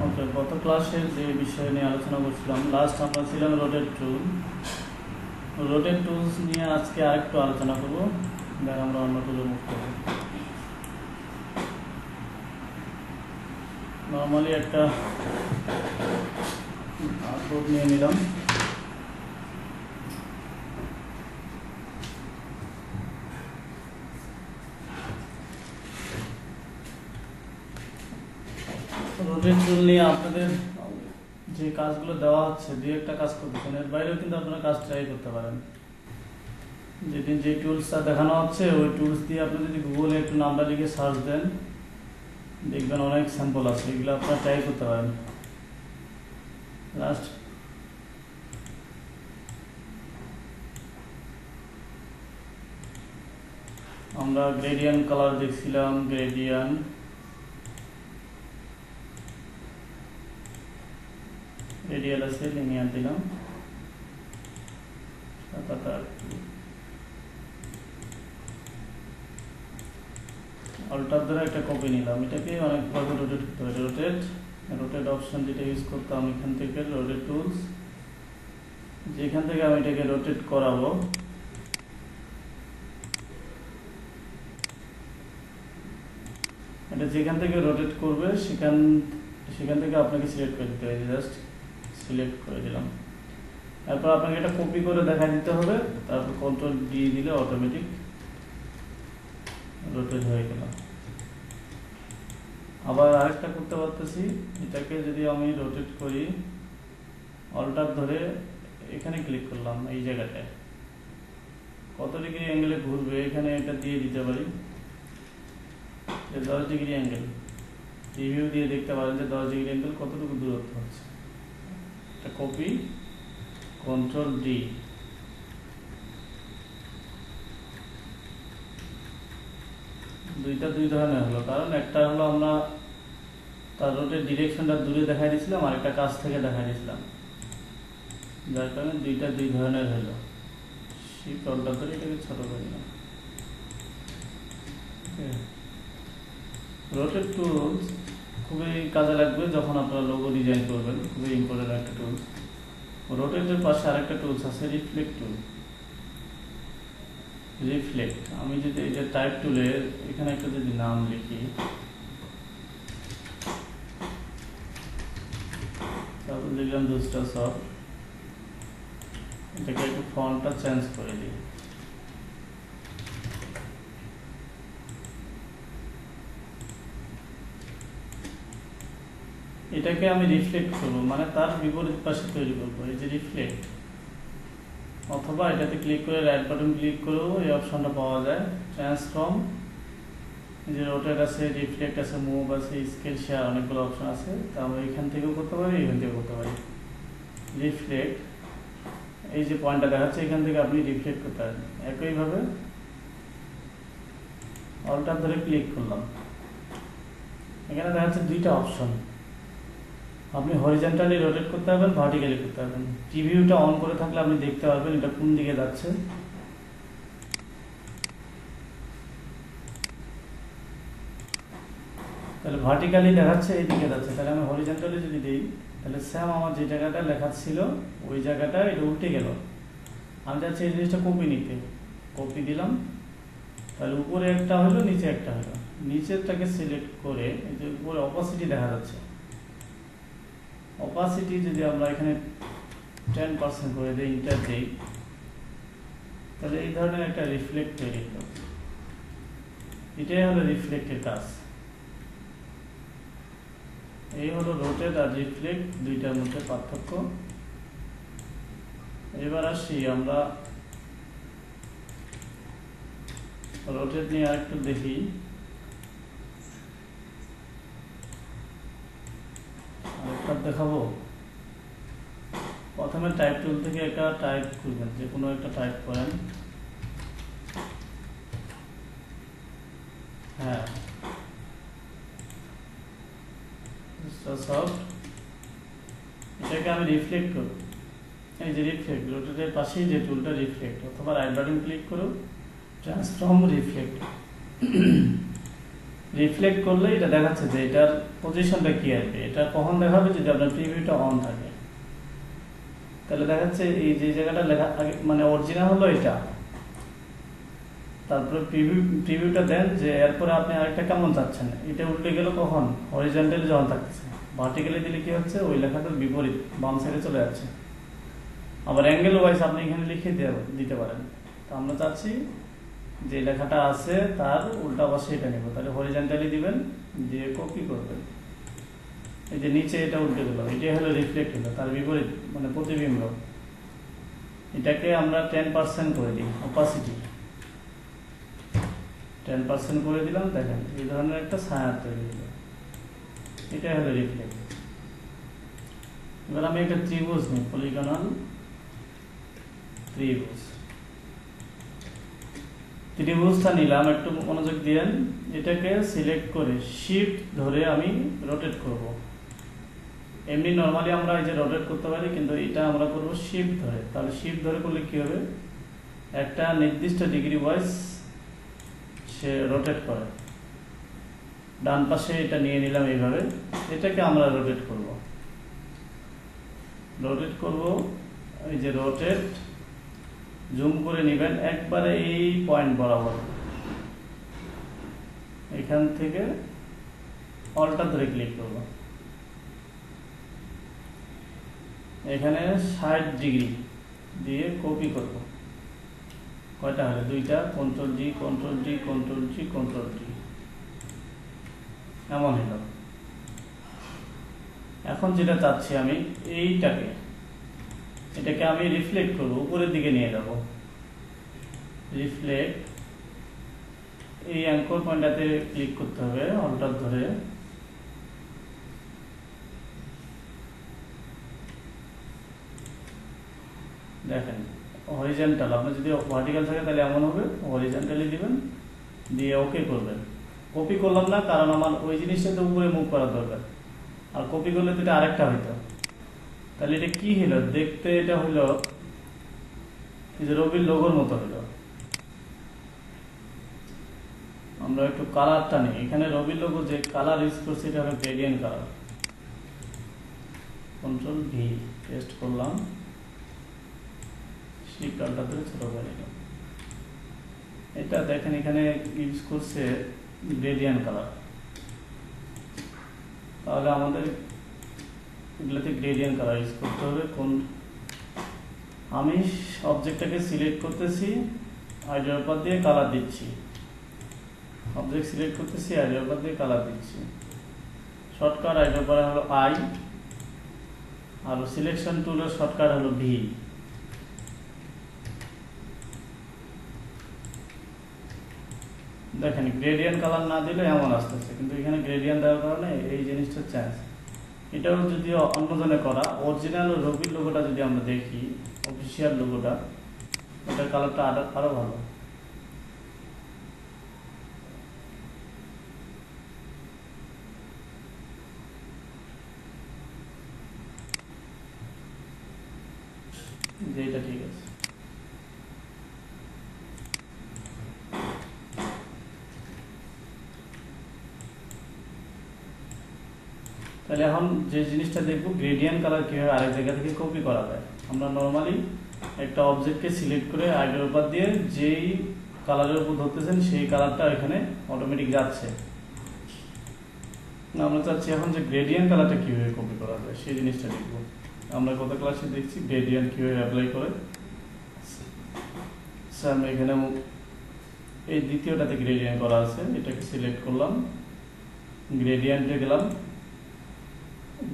ওকে, গত ক্লাসের যে বিষয় নিয়ে আলোচনা করছিলাম, লাস্ট আমরা ছিলাম রোটেট টুল। রোটেট টুলস নিয়ে আজকে আরেকটু আলোচনা করব, দেন আমরা অন্য টুলে মুভ করব। নর্মালি একটা বোর্ড নিয়ে নিলাম। রোটেট টুল নিয়ে আপনাদের যে কাজগুলো দেওয়া হচ্ছে, দুই একটা কাজ করতেছেন, এর বাইরেও কিন্তু আপনারা কাজ ট্রাই করতে পারেন। যেদিন যে টুলসটা দেখানো হচ্ছে ওই টুলস দিয়ে আপনি যদি গুগলে একটু নামটা লিখে সার্চ দেন, দেখবেন অনেক স্যাম্পল আছে, এগুলো আপনারা ট্রাই করতে পারেন। লাস্ট আমরা গ্রেডিয়ান্ট কালার দেখছিলাম, গ্রেডিয়ান্ট রেডিয়াল আছে, লিনিয়ার দিলাম, অল্টার দ্বারা একটা কপি নিলাম, এটাকে অনেকভাবে রোটেট করতে হবে। রোটেট অপশন যেটা ইউজ করতাম এখান থেকে, রোটেট টুলস, যেখান থেকে আমি এটাকে রোটেট করাবো এটা যেখান থেকে রোটেট করবে সেখান থেকে আপনাকে সিলেক্ট করে দিতে হবে। জাস্ট সিলেক্ট করে দিলাম, তারপর আপনাকে এটা কপি করে দেখা দিতে হবে, তারপর কন্ট্রোল ডি দিলে অটোমেটিক রোটেট হয়ে গেল। আবার আরেকটা করতে পারতেছি, এটাকে যদি আমি রোটেট করি, অল্টার ধরে এখানে ক্লিক করলাম, এই জায়গাটায় কত ডিগ্রি অ্যাঙ্গেলে ঘুরবে এখানে এটা দিয়ে দিতে পারি 10 ডিগ্রি অ্যাঙ্গেল। রিভিউ দিয়ে দেখতে পারেন যে 10 ডিগ্রি অ্যাঙ্গেল কতটুকু দূরত্ব হচ্ছে। এটা কপি, কন্ট্রোল ডি, দুই ধরনের হলো, কারণ একটা হলো আমরা তার রোটের ডিরেকশনটা দূরে দেখাই দিয়েছিলাম, আর একটা কাছ থেকে দেখাই দিয়েছিলাম, যার কারণে দুই ধরনের হলো। শিফট অল্টার ধরে এটাকে ছোট করে দিলাম। রোটেট টুলস খুবই কাজে লাগবে যখন আপনারা লোগো ডিজাইন করবেন, খুবই ইম্পর্টেন্ট একটা টুলস। রোটেটের পাশে আরেকটা টুলস আছে, রিফ্লেক্ট টুল। রিফ্লেক্ট, আমি যদি এই যে টাইপ টুলের এখানে একটা যদি নাম লিখি, তারপর লিখলাম দুস্টা সফট, এটাকে একটু ফন্টটা চেঞ্জ করে দিই। এটাকে আমি রিফ্লেক্ট করবো, মানে তার বিপরীত পাশে তৈরি করবো, এই যে রিফ্লেক্ট। অথবা এটাতে ক্লিক করে রাইট বাটন ক্লিক করেও এই অপশনটা পাওয়া যায়। ট্রান্সফর্ম, যে রোটেট আছে, রিফ্লেক্ট আছে, মুভ আছে, স্কেল শেয়ার, অনেকগুলো অপশন আছে, তা আমরা এখান থেকেও করতে পারি, এখান থেকেও করতে পারি। রিফ্লেক্ট, এই যে পয়েন্টটা দেখাচ্ছে এখান থেকে আপনি রিফ্লেক্ট করতে পারেন। একইভাবে অল্টার ধরে ক্লিক করলাম, এখানে দেখাচ্ছে দুইটা অপশন, আপনি হরিজন্টালি রোটেট করতে পারবেন, ভার্টিক্যালি করতে পারবেন। প্রিভিউটা অন করে থাকলে আপনি দেখতে পারবেন এটা কোন দিকে যাচ্ছে। তাহলে ভার্টিক্যালি দেখাচ্ছে এই দিকে যাচ্ছে, তাহলে আমি হরিজন্টালি যদি দিই, তাহলে স্যাম আমার যে জায়গাটা লেখা ছিল ওই জায়গাটা এটা উল্টে গেল। আমি যাচ্ছি এই জিনিসটা কপি নিতে, কপি দিলাম, তাহলে উপরে একটা হলো, নিচে একটা হলো। নিচেরটাকে সিলেক্ট করে এই যে উপরে অপাসিটি দেখা যাচ্ছে, অপাসিটি যদি আমরা এখানে 10% করে দিই, ইন্টার দিই, তাহলে এই ধরনের একটা রিফ্লেক্ট তৈরি হলো। এটাই হলো রিফ্লেক্টের কাজ। এই হলো রোটেট আর রিফ্লেক্ট, দুইটার মধ্যে পার্থক্য। এবার আসি আমরা রোটেট নিয়ে আরেকটু দেখি। আরেকটা দেখাবো। প্রথমে টাইপ টুল থেকে একটা টাইপ করবেন, যে কোনো একটা টাইপ করেন। হ্যাঁ, সফট, এটাকে আমি রিফ্লেক্ট করব। এই যে রিফ্লেক্ট, রোটেটের পাশেই যে টুলটা রিফ্লেক্ট, অথবা রাইট বাটন ক্লিক করো, ট্রান্সফর্ম রিফ্লেক্ট। রিফ্লেক্ট করলে এটা দেখাচ্ছে যে এটার পজিশনটা কি আসবে। এটা কখন দেখাবে? যদি আপনার প্রিভিউটা অন থাকে, তাহলে দেখাচ্ছে এই যে জায়গাটা লেখা আগে মানে অরিজিনাল হলো এটা। তারপরে প্রিভিউটা দেন যে এরপরে আপনি আরেকটা কেমন চাচ্ছেন। এটা উল্টে গেল কখন? হরিজন্টালি যখন থাকতেছে। ভার্টিক্যালি দিলে কি হচ্ছে? ওই লেখাটার বিপরীত বাম সাইডে চলে যাচ্ছে। আবার অ্যাঙ্গেল ওয়াইজ আপনি এখানে লিখে দিতে পারেন। তো আমরা চাচ্ছি যে লেখাটা আছে তার উল্টা পাশে এটা নেব, তাহলে হরিজন্টালি দিবেন, দিয়ে কপি করবেন। এই যে নিচে এটা উল্টে গেল, এটাই হলো রিফ্লেক্ট হলো, তার বিপরীত মানে প্রতিবিম্ব। এটাকে আমরা 10% করে দিই, অপাসিটি 10% করে দিলাম। দেখেন এই ধরনের একটা ছায়া তৈরি হলো, এটাই হলো রিফ্লেক্ট। এবার আমি একটা ত্রিভুজ নিই, পলিগনাল ত্রিভুজটা নিলাম, একটু মনোযোগ দিয়েন। এটাকে সিলেক্ট করে শিফট ধরে আমি রোটেট করব। এমনি নর্মালি আমরা এই যে রোটেট করতে পারি, কিন্তু এটা আমরা করব শিফট ধরে। তাহলে শিফট ধরে করলে কি হবে? একটা নির্দিষ্ট ডিগ্রি ওয়াইজ সে রোটেট করে। ডান পাশে এটা নিয়ে নিলাম এইভাবে, এটাকে আমরা রোটেট করব। এই যে রোটেট, জুম করে নেবেন একবারে এই পয়েন্ট বরাবর। এখান থেকে অল্টার ধরে ক্লিক করব, এখানে 60 ডিগ্রি দিয়ে কপি করব। কয়টা হলো? দুইটা। কন্ট্রোল জি, কন্ট্রোল জি, কন্ট্রোল জি, কন্ট্রোল জি, এমন হলো। এখন যেটা চাচ্ছি আমি এটাকে আমি রিফ্লেক্ট করব, উপরের দিকে নিয়ে যাব। রিফ্লেক্ট, এই অ্যাঙ্কর পয়েন্টটাতে ক্লিক করতে হবে অল্টার ধরে। দেখেন হরিজন্টাল, আপনার যদি ভার্টিক্যাল থাকে তাহলে এমন হবে, হরিজন্টালি দিবেন, দিয়ে ওকে করবেন। কপি করলাম না, কারণ আমার ওই জিনিসটা তো উপরে মুভ করার দরকার, আর কপি করলে তো এটা আরেকটা হইতো। তাহলে এটা কি হলো দেখতে? এটা হলো এই যে রবির লোগোর মতো হলো। আমরা একটু কালারটা নিই, এখানে রবির লোগো যে কালার ইউজ করছে এটা হলো gradient colour. Control V paste করলাম, শিফট অল্টার ধরে ছোট করে নিলাম। এটা দেখেন এখানে ইউজ করছে গ্রেডিয়েন্ট কালার। তাহলে আমাদের এগুলোতে গ্রেডিয়েন্ট কালার ইউজ করতে হবে। আমি অবজেক্টটাকে সিলেক্ট করতেছি, আইড্রপার দিয়ে কালার দিচ্ছি। অবজেক্ট সিলেক্ট করতেছি, আইড্রপার দিয়ে কালার দিচ্ছি। শর্টকাট আইড্রপার হলো আই, আর সিলেকশন টুলের শর্টকাট হলো ভি। দেখেন গ্রেডিয়েন্ট কালার না দিলে এমন আসতেছে, কিন্তু এখানে গ্রেডিয়েন্ট দেওয়ার কারণে এই জিনিসটা চেঞ্জ। এটাও যদি অন্যজনে করা, অরিজিনাল রবির লোগোটা যদি আমরা দেখি, অফিসিয়াল লোগোটা, এটার কালারটা আরো ভালো। এটা ঠিক আছে। তাহলে এখন যে জিনিসটা দেখবো, গ্রেডিয়েন্ট কালার কিভাবে আরেক জায়গা থেকে কপি করা যায়। আমরা নর্মালি একটা অবজেক্টকে সিলেক্ট করে আইডের উপর দিয়ে যেই কালারের উপর ধরতেছেন সেই কালারটা এখানে অটোমেটিক যাচ্ছে। আমরা চাচ্ছি এখন যে গ্রেডিয়েন্ট কালারটা কিভাবে কপি করা যায় সেই জিনিসটা দেখবো। আমরা গত ক্লাসে দেখছি গ্রেডিয়েন্ট কিভাবে অ্যাপ্লাই করে। আমি এখানে এই দ্বিতীয়টাতে গ্রেডিয়েন্ট করা আছে, এটাকে সিলেক্ট করলাম, গ্রেডিয়েন্টে গেলাম।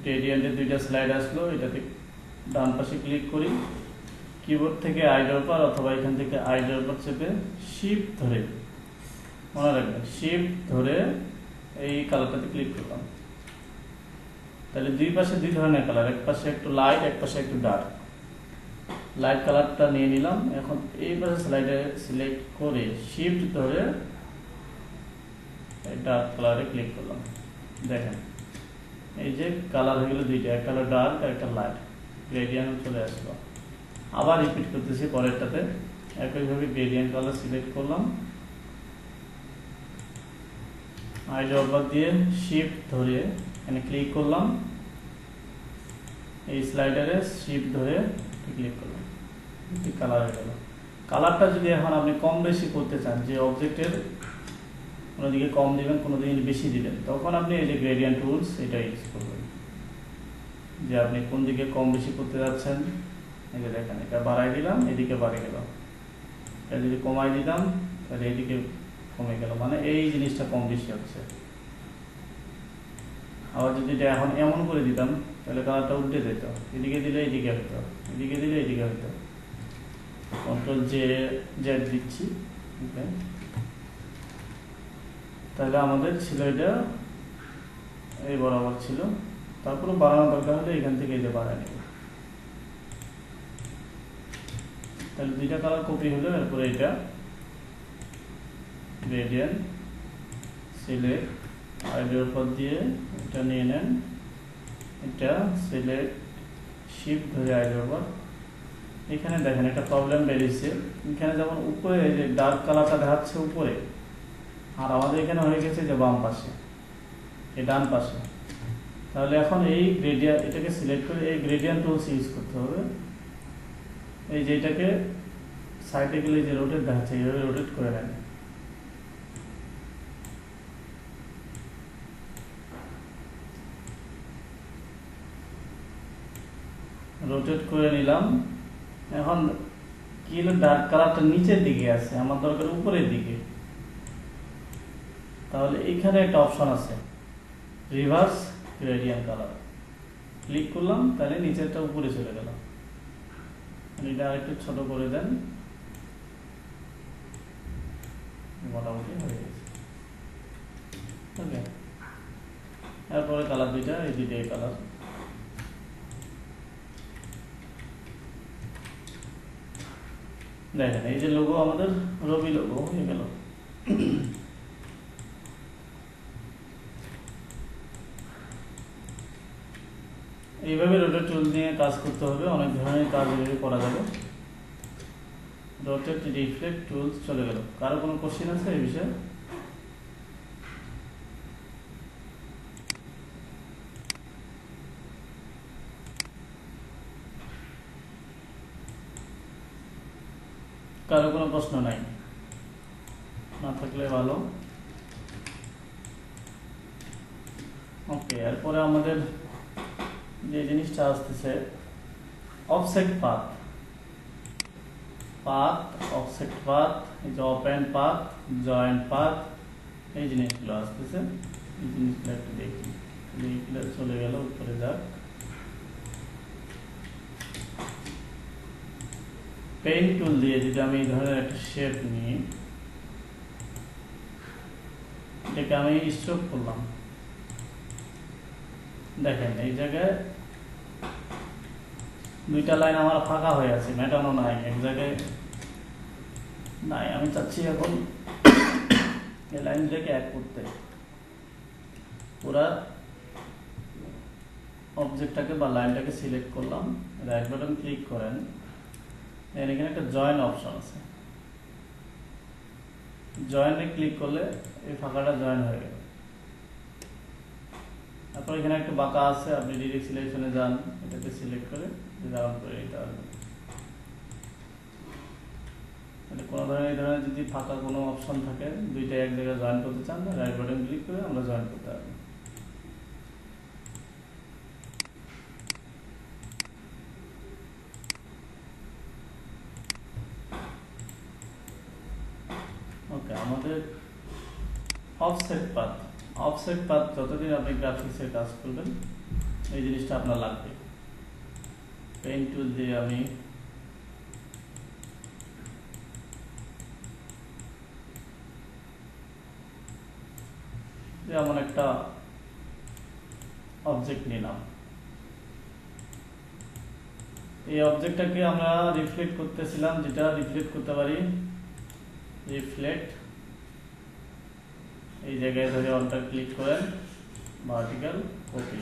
গ্রেডিয়েন্টের দুইটা স্লাইড আসলো, এটাতে ডান পাশে ক্লিক করি, কিবোর্ড থেকে আইড্রপার অথবা এখান থেকে আইড্রপার চেপে শিফট ধরে, মনে রাখবেন শিফট ধরে এই কালারটাতে ক্লিক করলাম। তাহলে দুই পাশে দুই ধরনের কালার, এক পাশে একটু লাইট, এক পাশে একটু ডার্ক। লাইট কালারটা নিয়ে নিলাম। এখন এই পাশে স্লাইডে সিলেক্ট করে শিফট ধরে ডার্ক কালারে ক্লিক করলাম। দেখেন এই যে কালার হয়ে গেল দুইটা, একটা হলো ডার্ক আর একটা লাইট, গ্রেডিয়েন্ট চলে আসলো। আবার রিপিট করতেছি পরেরটাতে, একইভাবে গ্রেডিয়েন্ট কালার সিলেক্ট করলাম, আইড্রপার দিয়ে শিফট ধরে এখানে ক্লিক করলাম, এই স্লাইডারে শিফট ধরে ক্লিক করলাম, কালার হয়ে গেল। কালারটা যদি এখন আপনি কম বেশি করতে চান, যে অবজেক্টের কোনো দিকে কম দিবেন কোনো দিকে বেশি দিবেন, তখন আপনি এই যে গ্রেডিয়েন্ট টুলস এটা ইউজ করবেন, যে আপনি কোন দিকে কম বেশি করতে যাচ্ছেন। এই যে দেখেন এটা বাড়াই দিলাম, এদিকে বাড়িয়ে গেল, এটা যদি কমাই দিলাম তাহলে এদিকে কমে গেল, মানে এই জিনিসটা কম বেশি হচ্ছে। আবার যদি এটা এখন এমন করে দিতাম তাহলে কালারটা উল্টে যেত, এদিকে দিলে এদিকে হতো, এদিকে দিলে এদিকে হতো। কন্ট্রোল জেড দিচ্ছি, তাহলে আমাদের ছিল এটা এই বরাবর ছিল, তারপরে বাড়ানো দরকার হলে এখান থেকে এই যে বাড়ায় নেব, তাহলে দুইটা কালার কপি হলো। এরপরে এটা গ্রেডিয়েন্ট সিলেক্ট আইডিয়ার উপর দিয়ে এটা নিয়ে নেন, এটা সিলেক্ট শিফট ধরে আইডিয়ার উপর। এখানে দেখেন একটা প্রবলেম বেরিয়েছে, এখানে যেমন উপরে যে ডার্ক কালারটা দেখাচ্ছে উপরে, আর আমাদের এখানে হয়ে গেছে যে বাম পাশে, এই ডান পাশে। তাহলে এখন এই গ্রেডিয়েন্ট এটাকে সিলেক্ট করে এই গ্রেডিয়েন্ট টুলস ইউজ করতে হবে। এই যে এটাকে সাইডে গেলে যে রোটেট দেখাচ্ছে এইভাবে রোটেট করে নেন, রোটেট করে নিলাম। এখন কি হলো, ডার্ক কালারটা নিচের দিকে আছে, আমার দরকার উপরের দিকে। তাহলে এইখানে একটা অপশন আছে রিভার্স গ্রেডিয়েন্ট কালার, ক্লিক করলাম, তাহলে নিচেরটা উপরে চলে গেল। এটা আরেকটু ছোট করে দেন, মোটামুটি হয়ে গেছে। ওকে, এরপরে কালার দুইটা, এই দুইটাই কালার। দেখেন এই যে লোগো আমাদের রবি লোগো হয়ে গেল। এইভাবে রোটেট টুল নিয়ে কাজ করতে হবে, অনেক ধরনের কাজ এভাবে করা যাবে। রোটেট রিফ্লেক্ট টুলস চলে গেল। কারো কোনো কোশ্চেন আছে এই বিষয়ে? কারো কোনো প্রশ্ন নাই? না থাকলে ভালো। ওকে, এরপরে আমাদের যে জিনিসটা আসতেছে অফসেট পাথ, অফসেট পাথ, এই যে ওপেন পাথ, জয়েন্ট পাথ, এই জিনিসগুলো আসতেছে। এই জিনিসগুলো একটু দেখি, এইগুলো চলে গেল, উপরে যাক। পেইন্ট টুল দিয়ে যদি আমি এই ধরনের একটা শেপ নিই, এটাকে আমি স্ট্রোক করলাম, দেখেন এই জায়গায় দুইটা লাইন আমার ফাঁকা হয়ে আছে, মেটানো নাই, এক জায়গায় নাই। আমি চাচ্ছি এখন এই লাইনটাকে এক করতে, পুরা অবজেক্টটাকে বা লাইনটাকে সিলেক্ট করলাম, রাইট বাটন ক্লিক করেন, এখানে একটা জয়েন অপশন আছে, জয়েনে ক্লিক করলে এই ফাঁকাটা জয়েন হয়ে গেল। তারপর এখানে একটা বাঁকা আছে, আপনি ডিরেক্ট সিলেকশনে যান, এটাকে সিলেক্ট করে ডাউন করে দিতে পারবেন। কোনো ধরনের এই ধরনের যদি ফাঁকা কোনো অপশন থাকে, দুইটা এক জায়গায় জয়েন করতে চান, রাইট বাটন ক্লিক করে আমরা জয়েন করতে পারবো। ওকে, আমাদের অফসেট পাথ যতদিন আপনি গ্রাফিক্সের কাজ করবেন এই জিনিসটা আপনার লাগবে। পেইন্ট টুল দিয়ে আমি যেমন একটা অবজেক্ট নিলাম, এই অবজেক্টটাকে আমরা রিফ্লেক্ট করতেছিলাম, যেটা রিফ্লেক্ট করতে পারি রিফ্লেক্ট, এই জায়গায় ধরে অনটা ক্লিক করেন, ভার্টিক্যাল কপি।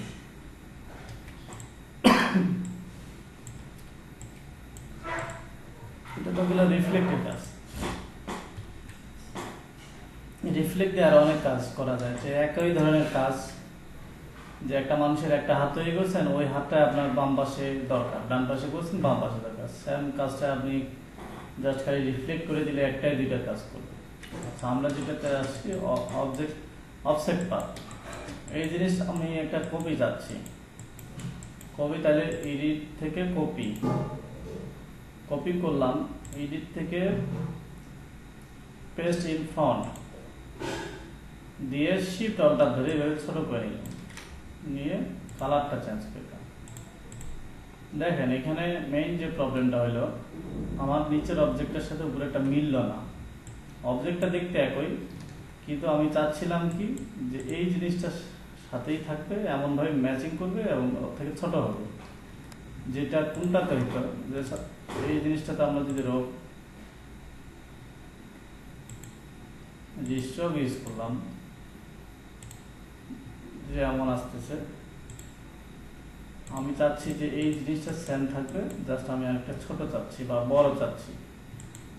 এটা তো হলো রিফ্লেক্টেড কাজ। রিফ্লেক্ট দিয়ে আরো অনেক কাজ করা যায়, যে একই ধরনের কাজ, যে একটা মানুষের একটা হাত তৈরি করছেন, ওই হাতটা আপনার বাম পাশে দরকার, ডান পাশে করছেন, বাম পাশে দরকার, সেম কাজটা আপনি জাস্ট খালি রিফ্লেক্ট করে দিলে একটাই দুইটা কাজ করবে। আচ্ছা, আমরা যেটাতে আসছি অবজেক্ট অফসেট পাথ, এই জিনিস আমি একটা কপি যাচ্ছি, কপি, তাহলে এডিট থেকে কপি করলাম, এডিট থেকে পেস্ট ইন ফ্রন্ট দিয়ে শিফট অল্টার ধরে এভাবে ছোট করে নিলাম, নিয়ে কালারটা চেঞ্জ করলাম। দেখেন এখানে মেইন যে প্রবলেমটা হলো, আমার নিচের অবজেক্টের সাথে উপরেরটা মিলল না। অবজেক্টটা দেখতে একই, কিন্তু আমি চাচ্ছিলাম কি যে এই জিনিসটা সাথেই থাকবে, এমনভাবে ম্যাচিং করবে এবং ওর থেকে ছোট হবে, যেটা কোনটাতে হইতো, যে এই জিনিসটাতে আমরা যদি স্ট্রোক ইউজ করলাম, যে এমন আসতেছে, আমি চাচ্ছি যে এই জিনিসটা সেম থাকবে, জাস্ট আমি আরেকটা ছোট চাচ্ছি বা বড় চাচ্ছি।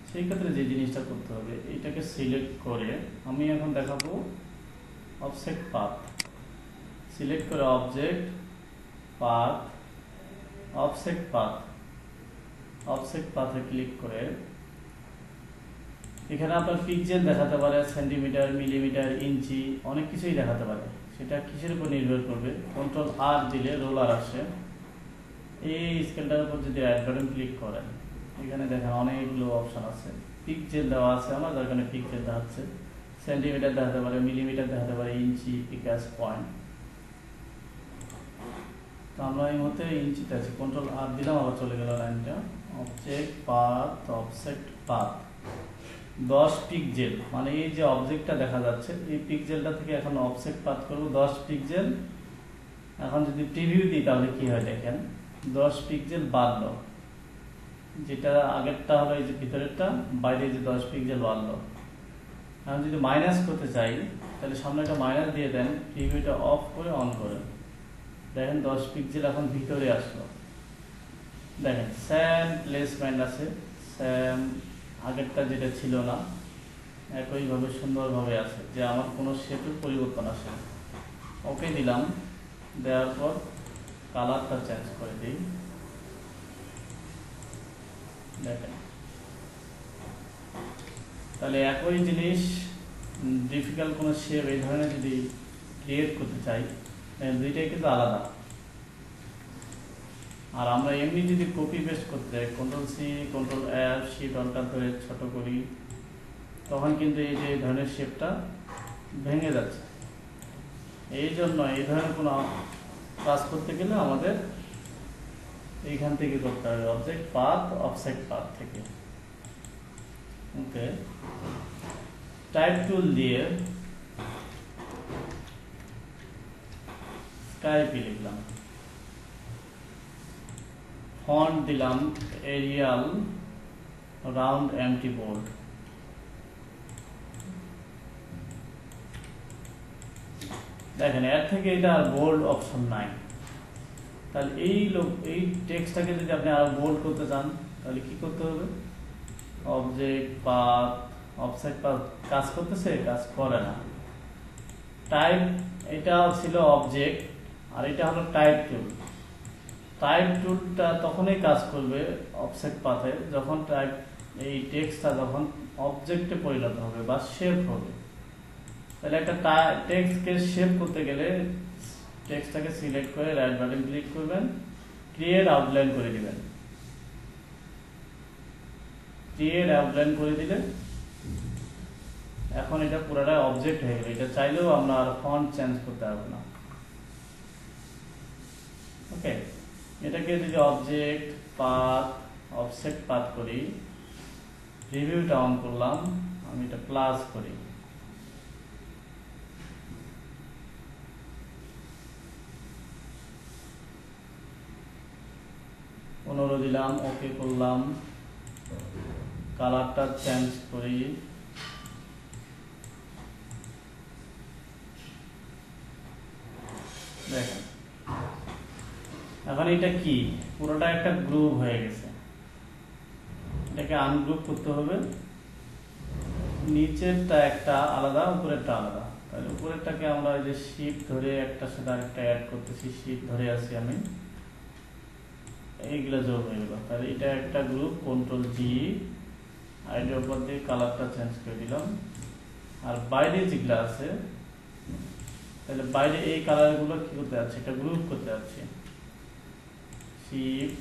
সেই ক্ষেত্রে যে জিনিসটা করতে হবে, এইটাকে সিলেক্ট করে আমি এখন দেখাবো অফসেট পাথ, সিলেক্ট করে অবজেক্ট পাথ, অফসেট পাথে ক্লিক করে এখানে আপনার পিক্সেল দেখাতে পারে, সেন্টিমিটার, মিলিমিটার, ইঞ্চি, অনেক কিছুই দেখাতে পারে। সেটা কিসের উপর নির্ভর করবে, কন্ট্রোল আর দিলে রোলার আসে, এই স্কেলটার উপর যদি রাইট বাটন ক্লিক করেন, এখানে দেখেন অনেকগুলো অপশন আছে, পিক্সেল দেওয়া আছে আমার, যার কারণে পিক্সেল দেখাচ্ছে, সেন্টিমিটার দেখাতে পারে, মিলিমিটার দেখাতে পারে, ইঞ্চি, পিকাস, পয়েন্ট। তো আমরা এই মুহূর্তে ইঞ্চিতে আছি, কন্ট্রোল আর দিলাম, আবার চলে গেল লাইনটা, object path, offset path 10 pixel, মানে এই যে অবজেক্টটা দেখা যাচ্ছে, এই পিক্সেলটা থেকে এখন অফসেট পাথ করব 10 পিক্সেল। এখন যদি প্রিভিউ দিই তাহলে কি হয় দেখেন, 10 পিক্সেল বাড়লো, যেটা আগেরটা হলো এই যে ভিতরেরটা, বাইরে যে 10 পিক্সেল বাড়লো। এখন যদি মাইনাস করতে চাই, তাহলে সামনে একটা মাইনাস দিয়ে দেন, প্রিভিউটা অফ করে অন করেন, দেখেন 10 পিক্সেল এখন ভিতরে আসলো। দেখেন সেম প্লেসমেন্ট আছে, সেম আগেরটা যেটা ছিল না, একইভাবে সুন্দরভাবে আছে, যে আমার কোনো শেপের পরিবর্তন আসে। ওকে দিলাম, দেওয়ার পর কালারটা চেঞ্জ করে দিই, দেখেন তাহলে একই জিনিস ডিফিকাল্ট কোনো শেপ এই ধরনের যদি ক্রিয়েট করতে চাই, দুইটাই কিন্তু আলাদা। আর আমরা এমনি যদি কপি পেস্ট করতে চাই, control C, control F, shift alter ধরে ছোট করি, তখন কিন্তু এই যে এই ধরনের শেপটা ভেঙে যাচ্ছে। এই জন্য এই ধরনের কোনো কাজ করতে গেলে আমাদের এইখান থেকে করতে হবে, অবজেক্ট পাথ, অফসেট পাথ থেকে। ওকে, টাইপ টুল দিয়ে স্কাইপি লিখলাম, ফন্ট দিলাম এরিয়াল রাউন্ড এমটি বোল্ড। দেখেন এর থেকে এটা আর বোল্ড অপশন নাই, তাহলে এই টেক্সটটাকে যদি আপনি আরো বোল্ড করতে চান, তাহলে কি করতে হবে, অবজেক্ট পাথ, অফসেট পাথ কাজ করতেছে, কাজ করে না। টাইপ, এটা ছিল অবজেক্ট, আর এটা হলো টাইপ টুল। টাইপ টুলটা তখনই কাজ করবে অফসেট পাথে, যখন টাইপ এই টেক্সটটা যখন অবজেক্টে পরিণত হবে বা শেপ হবে। তাহলে একটা টেক্সটকে শেপ করতে গেলে টেক্সটটাকে সিলেক্ট করে রাইট বাটন ক্লিক করবেন, ক্রিয়েট আউটলাইন করে দিবেন। ক্রিয়েট আউটলাইন করে দিলে এখন এটা পুরোটা অবজেক্ট হয়ে গেল। এটা চাইলেও আমরা আর ফন্ট চেঞ্জ করতে পারবো না। ওকে, এটাকে যদি অবজেক্ট পাথ, অফসেট পাথ করি, রিভিউটা অন করলাম, আমি এটা প্লাস করি, পনেরো দিলাম, ওকে করলাম, কালারটা চেঞ্জ করি, দেখেন এখন এটা কি, পুরোটা একটা গ্রুপ হয়ে গেছে। এটাকে আনগ্রুপ করতে হবে, নিচেরটা একটা আলাদা, উপরেরটা আলাদা। তাহলে উপরেরটাকে আমরা ওই যে শিফট ধরে একটার সাথে আরেকটা অ্যাড করতেছি, শিফট ধরে আছি আমি, এইগুলো যোগ হয়ে গেল। তাহলে এটা একটা গ্রুপ, কন্ট্রোল জি, আইডির উপর দিয়ে কালারটা চেঞ্জ করে দিলাম। আর বাইরে যেগুলো আছে, তাহলে বাইরে এই কালারগুলো কি করতে যাচ্ছে, এটা গ্রুপ করতে যাচ্ছে, শিফট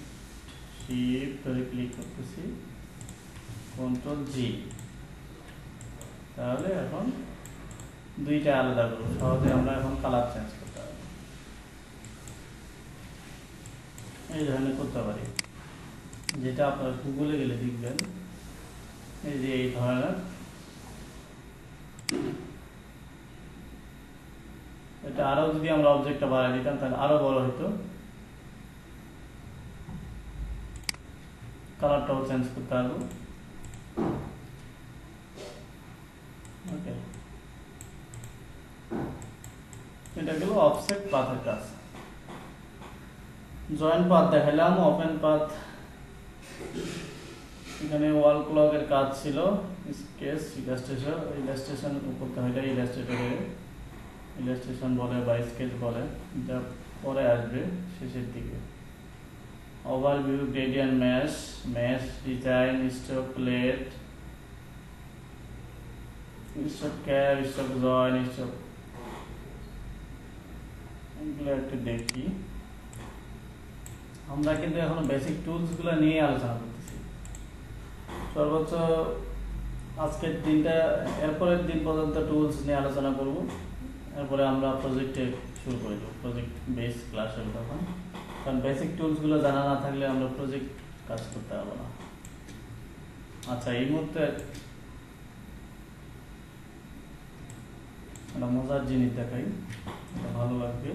শিফট ধরে ক্লিক করতেছি, কন্ট্রোল জি। তাহলে এখন দুইটা আলাদা গ্রুপ, সহজে আমরা এখন কালার চেঞ্জ করতে পারবো। এই ধরনের করতে পারি, যেটা আপনারা গুগলে গেলে দেখবেন, এই যে এই ধরনের। এটা আরো যদি আমরা অবজেক্টটা বাড়াই দিতাম তাহলে আরো বড় হতো, কালারটাও চেঞ্জ করতে পারবো। ওকে, এটা গেল অফসেট পাথের কাজ। জয়েন্ট পাথ দেখালাম, ওপেন পাথ, এখানে ওয়াল ক্লকের কাজ ছিল, স্কেচ ইলাস্ট্রেশন, ইলাস্ট্রেশন করতে হয়, ইলাস্ট্রেটরে ইলাস্ট্রেশন বলে বা স্কেচ বলে, যা পরে আসবে শেষের দিকে। Overview, gradient mesh, mesh design, stroke plate, stroke cap, stroke join, stroke, এগুলো একটু দেখি। আমরা কিন্তু এখন বেসিক টুলস গুলো নিয়ে আলোচনা করতেছি। সর্বোচ্চ আজকের দিনটা, এরপরের দিন পর্যন্ত টুলস নিয়ে আলোচনা করব, এরপরে আমরা প্রজেক্টে শুরু করে দেবো, প্রজেক্ট বেস ক্লাস হবে তখন। কারণ বেসিক টুলসগুলো জানা না থাকলে আমরা প্রজেক্ট কাজ করতে পারবো না। আচ্ছা, এই মুহূর্তে একটা মজার জিনিস দেখাই, এটা ভালো লাগবে।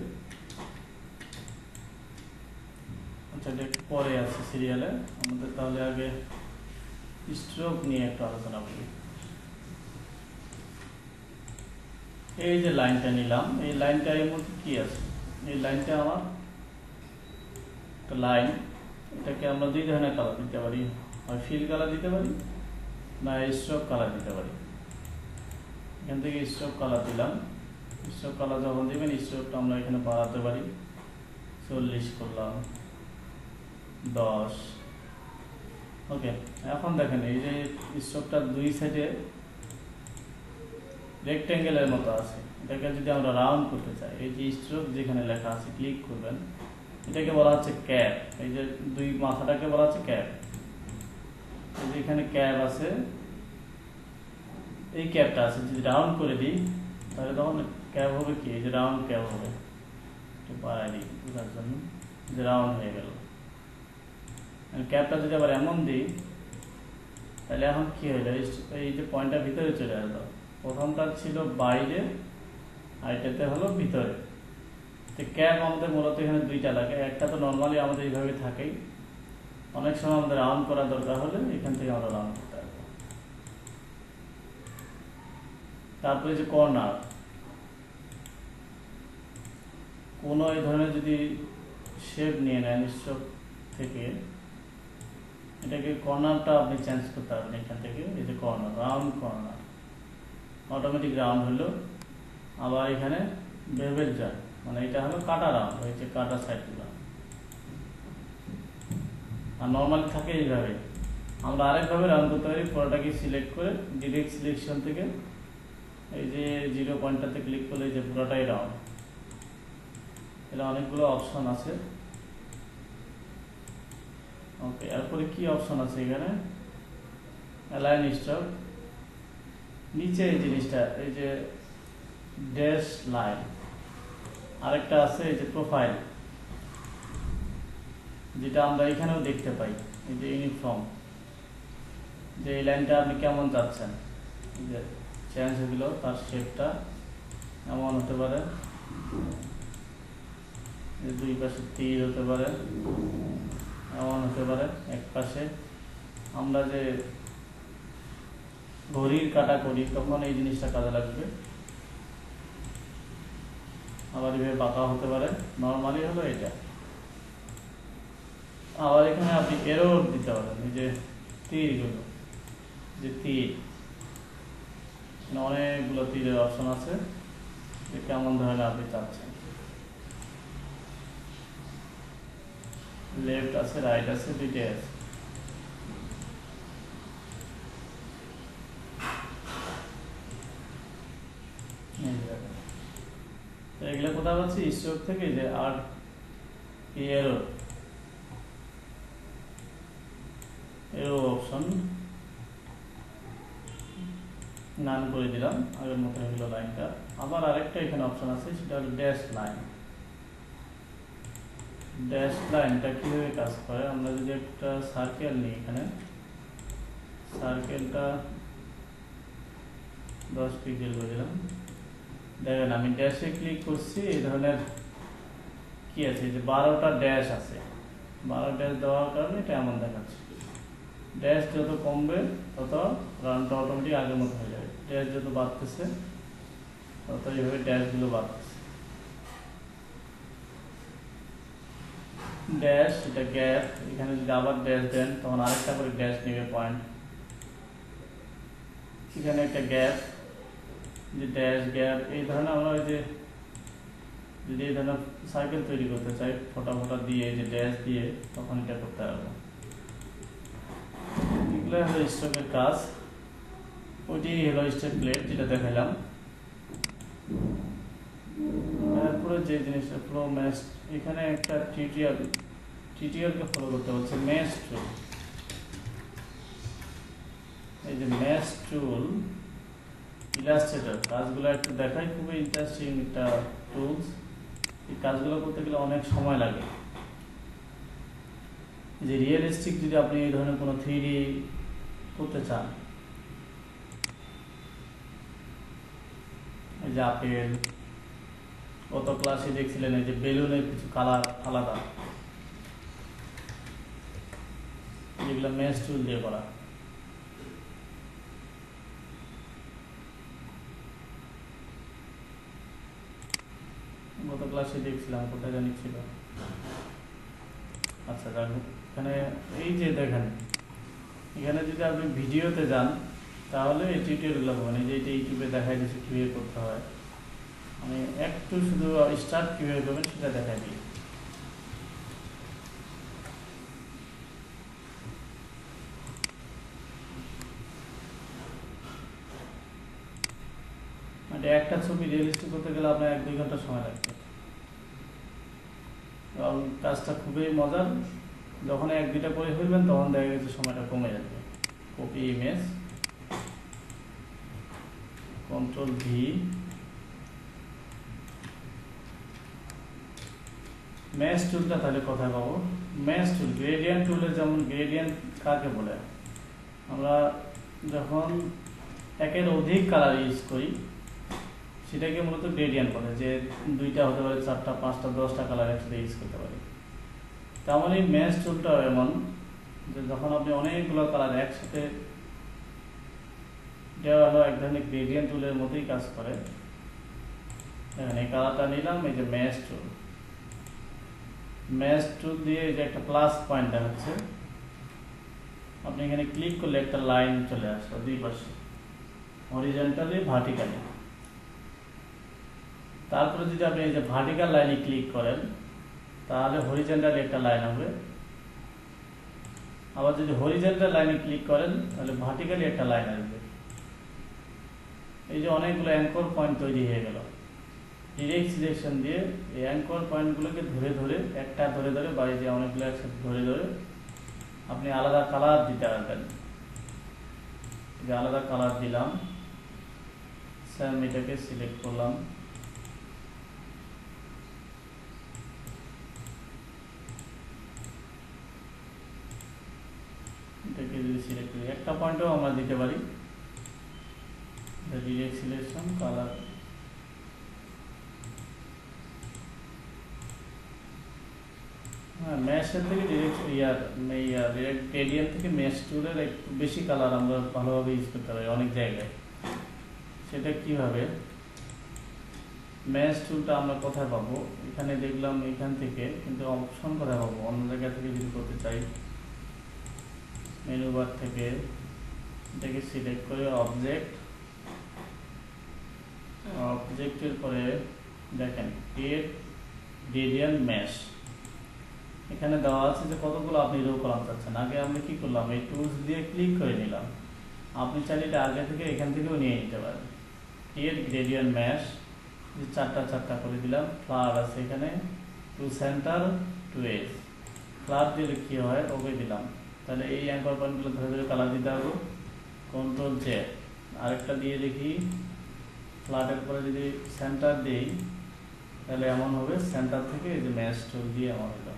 আচ্ছা, এটা একটু পরে আছে সিরিয়ালে আমাদের, তাহলে আগে স্ট্রোক নিয়ে একটা আলোচনা করি। এই যে লাইনটা নিলাম, এই লাইনটা এর মধ্যে কি আছে, এই লাইনটা আমার একটা লাইন, এটাকে আমরা দুই ধরনের কালার দিতে পারি, হয় ফিল কালার দিতে পারি না স্ট্রোক কালার দিতে পারি। এখান থেকে স্ট্রোক কালার দিলাম, স্ট্রোক কালার যখন দেবেন স্ট্রোকটা আমরা এখানে বাড়াতে পারি, 40 করলাম, 10। ওকে, এখন দেখেন এই যে স্ট্রোকটা দুই সাইডে রেক্টেঙ্গেলের মতো আছে, এটাকে যদি আমরা রাউন্ড করতে চাই, এই যে স্ট্রোক যেখানে লেখা আছে ক্লিক করবেন, এটাকে বলা হচ্ছে ক্যাপ। এই যে দুই মাথাটাকে বলা হচ্ছে ক্যাপ। এই যে এখানে ক্যাপ আছে, এই ক্যাপটা আছে, যদি রাউন্ড করে দিই তাহলে তখন ক্যাপ হবে কি, এই যে রাউন্ড ক্যাপ হবে। একটু বাড়াই দিই বোঝার জন্য, যে রাউন্ড হয়ে গেল। ক্যাপটা যদি আবার এমন দিই তাহলে এখন কি হয়ে যায়, এই যে পয়েন্টটা ভিতরে চলে আসলো। প্রথমটা ছিল বাইরে, আর এটাতে হলো ভিতরে। তো ক্যাপ আমাদের মূলত এখানে দুইটা লাগে, একটা তো নর্মালি আমাদের এইভাবে থাকেই, অনেক সময় আমাদের রাউন্ড করার দরকার হলে এখান থেকে আমরা রাউন্ড করতে পারবো। তারপরে যে কর্নার, কোনো এই ধরনের যদি শেপ নিয়ে নেন স্ট্রোক থেকে, এটাকে কর্নারটা আপনি চেঞ্জ করতে পারবেন এখান থেকে। এই যে corner, round corner, automatic round হলো। আবার এখানে বেভেল জয়েন্ট, মানে এটা হলো কাটা রাউন্ড, হয়েছে কাটা সাইডগুলো। আর নর্মালি থাকে এইভাবে। আমরা আরেকভাবে রাউন্ড করতে পারি, পুরোটাকে সিলেক্ট করে ডিরেক্ট সিলেকশন থেকে এই যে 0 পয়েন্টটাতে ক্লিক করলে এই যে পুরোটাই রাউন্ড। এটা অনেকগুলো অপশন আছে। ওকে, এরপরে কি অপশন আছে এখানে, অ্যালাইন স্ট্রোক, নিচে এই জিনিসটা, এই যে ড্যাশ লাইন, আরেকটা আছে এই যে প্রোফাইল, যেটা আমরা এখানেও দেখতে পাই, এই যে ইউনিফর্ম, যে এই লাইনটা আপনি কেমন চাচ্ছেন, এই যে চেঞ্জ হয়ে গেল, তার শেপটা এমন হতে পারে, দুই পাশে তীর হতে পারে, এমন হতে পারে। এক পাশে আমরা যে ঘড়ির কাটা করি তখন এই জিনিসটা কাজে লাগবে। আবার এভাবে বাঁকা হতে পারে, নর্মালি হলো এটা। আবার এখানে আপনি এরর দিতে পারেন, এই যে তীরগুলো, যে তীর অনেকগুলো তীরের অপশন আছে, যে কেমন ধরনের আপনি চাচ্ছেন। লেফট আছে, রাইট আছে, দুইটাই আছে। এগুলো কোথায় পাচ্ছি? স্ট্রোক থেকে, যে আর এরো অপশন নান করে দিলাম, আগের মতো হয়ে গেল লাইনটা। আবার আরেকটা এখানে অপশন আছে, সেটা হলো ড্যাশ লাইন। ড্যাশ লাইনটা কিভাবে কাজ করে? আমরা যদি একটা সার্কেল নিই, এখানে সার্কেলটা 10 পিক্সেল করে দিলাম। দেখেন আমি ড্যাশে ক্লিক করছি, এই ধরনের কি আছে, যে 12টা ড্যাশ আছে। 12 ড্যাশ দেওয়ার কারণে এটা এমন দেখাচ্ছে। ড্যাশ যত কমবে তত রানটা অটোমেটিক আগের মতো হয়ে যাবে। ড্যাশ যত বাড়তেছে তত এইভাবে ড্যাশগুলো বাড়তেছে। ড্যাশ, এটা গ্যাপ। এখানে যদি আবার ড্যাশ দেন তখন আরেকটা করে ড্যাশ নেবে পয়েন্ট। এখানে একটা গ্যাপ, যে ড্যাশ গ্যাপ, এই ধরনের আমরা ওই যে যদি এই ধরনের সাইকেল তৈরি করতে চাই ফোটা ফোটা দিয়ে, যে ড্যাশ দিয়ে, তখন এটা করতে পারবো। এগুলো হলো স্ট্রোকের কাজ। ওইটি হলো স্টেপ প্লেট, যেটা দেখালাম। তারপরে যে জিনিসটা ফ্লো ম্যাচ, এখানে একটা টিউটোরিয়ালকে ফলো করতে হচ্ছে। ম্যাচ টুল, এই যে ম্যাচ টুল ইলাস্ট্রেটর কাজগুলো একটু দেখাই, খুবই ইন্টারেস্টিং একটা টুলস। এই কাজগুলো করতে গেলে অনেক সময় লাগে। যে রিয়েলিস্টিক যদি আপনি এই ধরনের কোনো 3D করতে চান, এই যে আপেল, গত ক্লাসে দেখছিলেন এই যে বেলুনের কিছু কালার আলাদা, যেগুলো ম্যাচ টুল দিয়ে করা। গত ক্লাসে দেখছিলাম, কোথায় জানি ছিল। আচ্ছা, এখানে এই যে দেখেন, এখানে যদি আপনি ভিডিওতে যান তাহলে এই টিউটোরিয়ালগুলো পাবেন। এই যে এটা ইউটিউবে দেখাই দিচ্ছে কীভাবে করতে হয়। আমি একটু শুধু স্টার্ট কীভাবে করবেন সেটা দেখাই দিই। মানে একটা ছবি রিয়েলিস্টিক করতে গেলে আপনার 1-2 ঘন্টা সময় লাগবে, এবং কাজটা খুবই মজার। যখন 1-2টা করে ফেলবেন তখন দেখা গেছে সময়টা কমে যাবে। Copy image, control V, match টুলটা তাহলে কোথায় পাবো? ম্যাচ টুল, গ্রেডিয়েন্ট টুলে, যেমন গ্রেডিয়েন্ট কাকে বলে? আমরা যখন একের অধিক কালার ইউজ করি সেটাকে মূলত গ্রেডিয়েন্ট বলে, যে 2টা হতে পারে, 4টা, 5টা, 10টা কালার একসাথে ইউজ করতে পারি। তেমনই ম্যাচ টুলটাও এমন, যে যখন আপনি অনেকগুলো কালার একসাথে দেওয়া হলো, এক ধরনের গ্রেডিয়েন্ট টুলের মতোই কাজ করে। দেখেন এই কালারটা নিলাম, এই যে ম্যাচ টুল। ম্যাচ টুল দিয়ে এই যে একটা প্লাস পয়েন্ট দেখাচ্ছে, আপনি এখানে ক্লিক করলে একটা লাইন চলে আসলো দুই পাশে, হরিজন্টালি, ভার্টিক্যালি। তারপরে যদি আপনি এই যে ভার্টিক্যাল লাইনে ক্লিক করেন তাহলে হরিজন্টালি একটা লাইন হবে। আবার যদি হরিজন্টাল লাইনে ক্লিক করেন তাহলে ভার্টিক্যালি একটা লাইন আসবে। এই যে অনেকগুলো অ্যাঙ্কর পয়েন্ট তৈরি হয়ে গেল। ডিরেক্ট সিলেকশন দিয়ে এই অ্যাঙ্কর পয়েন্টগুলোকে ধরে ধরে, একটা ধরে ধরে, বা এই যে অনেকগুলো একসাথে ধরে ধরে আপনি আলাদা কালার দিতে পারবেন। যে আলাদা কালার দিলাম, স্যাম এটাকে সিলেক্ট করলাম, এটাকে যদি সিলেক্ট করি, একটা পয়েন্টও আমরা দিতে পারি। ডিরেক্ট সিলেকশন, কালার, হ্যাঁ, ম্যাশের থেকে ডিরেক্ট ডিরেক্ট গ্রেডিয়েন্ট থেকে ম্যাশ টুলের একটু বেশি কালার আমরা ভালোভাবে ইউজ করতে পারি অনেক জায়গায়। সেটা কিভাবে? ম্যাশ টুলটা আমরা কোথায় পাবো? এখানে দেখলাম এখান থেকে, কিন্তু অপশন কোথায় পাবো? অন্য জায়গা থেকে যদি করতে চাই, মেনু বার থেকে এটাকে সিলেক্ট করে অবজেক্ট, সিলেক্টের পরে দেখেন ক্রিয়েট গ্রেডিয়েন্ট মেশ, এখানে দেওয়া আছে যে কতগুলো আপনি রো কলাম চাচ্ছেন। আগে আমরা কি করলাম, এই টুলস দিয়ে ক্লিক করে নিলাম। আপনি চাইলে এটা আগে থেকে এখান থেকেও নিয়ে নিতে পারেন। ক্রিয়েট গ্রেডিয়েন্ট মেশ, যে চারটা করে দিলাম। ফ্লাওয়ার আছে এখানে, to centre to edge, flower দিলে কি হয়, ওকে দিলাম। তাহলে এই অ্যাঙ্কর পয়েন্টগুলো ধরে ধরে কালার দিতে হবে। কন্ট্রোল জে, আরেকটা দিয়ে দেখি, ফ্ল্যাটের পরে যদি সেন্টার দিই তাহলে এমন হবে, সেন্টার থেকে এই যে ম্যাচ টুল দিয়ে এমন হলো।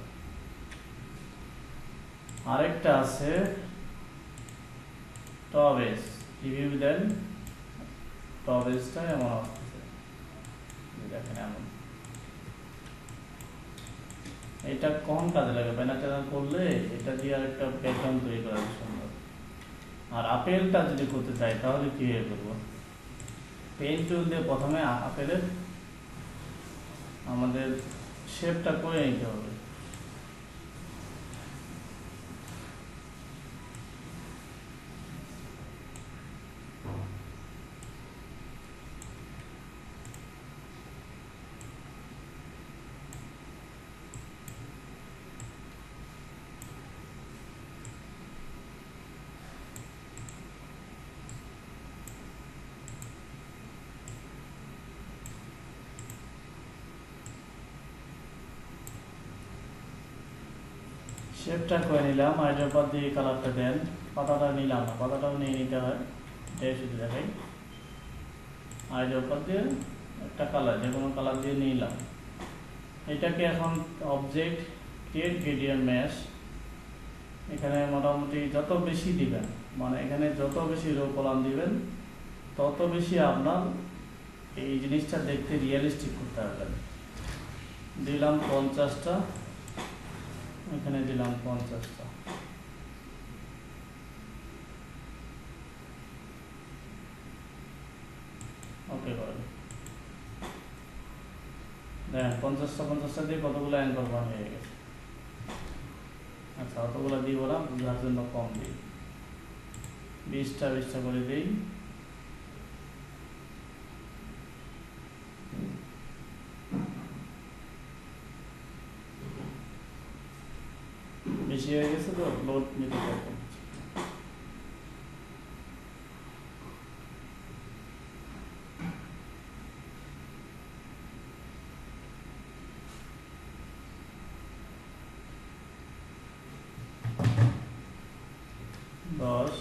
আরেকটা আছে টপ এজ, রিভিউ দেন, টপ এজটা এমন আসতেছে, দেখেন এমন। এটা কখন কাজে লাগে, ব্যানার ট্যানার করলে এটা দিয়ে আরেকটা ব্যাকগ্রাউন্ড তৈরি করা সুন্দর। আর আপেলটা যদি করতে চাই তাহলে কিভাবে করবো, পেন টুল দিয়ে প্রথমে আপেলের আমাদের শেপটা করে নিতে হবে। শেপটা করে নিলাম, আইড্রপার দিয়ে কালারটা দেন। পাতাটা নিলাম না, পাতাটাও নিয়ে নিতে হয়, এটাই শুধু দেখাই। আইড্রপার দিয়ে একটা কালার, যে কোনো কালার দিয়ে নিলাম। এটাকে এখন অবজেক্ট ক্রিয়েট গ্রেডিয়েন্ট মেশ, এখানে মোটামুটি যত বেশি দিবেন, মানে এখানে যত বেশি রো কলাম দিবেন তত বেশি আপনার এই জিনিসটা দেখতে রিয়েলিস্টিক করতে হবে। দিলাম 50টা, এখানে দিলাম 50টা। ওকে করেন, দেখেন 50টা দিয়ে কতগুলো অ্যাঙ্কর পয়েন্ট হয়ে গেছে। আচ্ছা, অতগুলো দিব না, বোঝার জন্য কম দিই, 20টা করে দিই। বেশি হয়ে গেছে তো লোড নিতে পারবো। দশ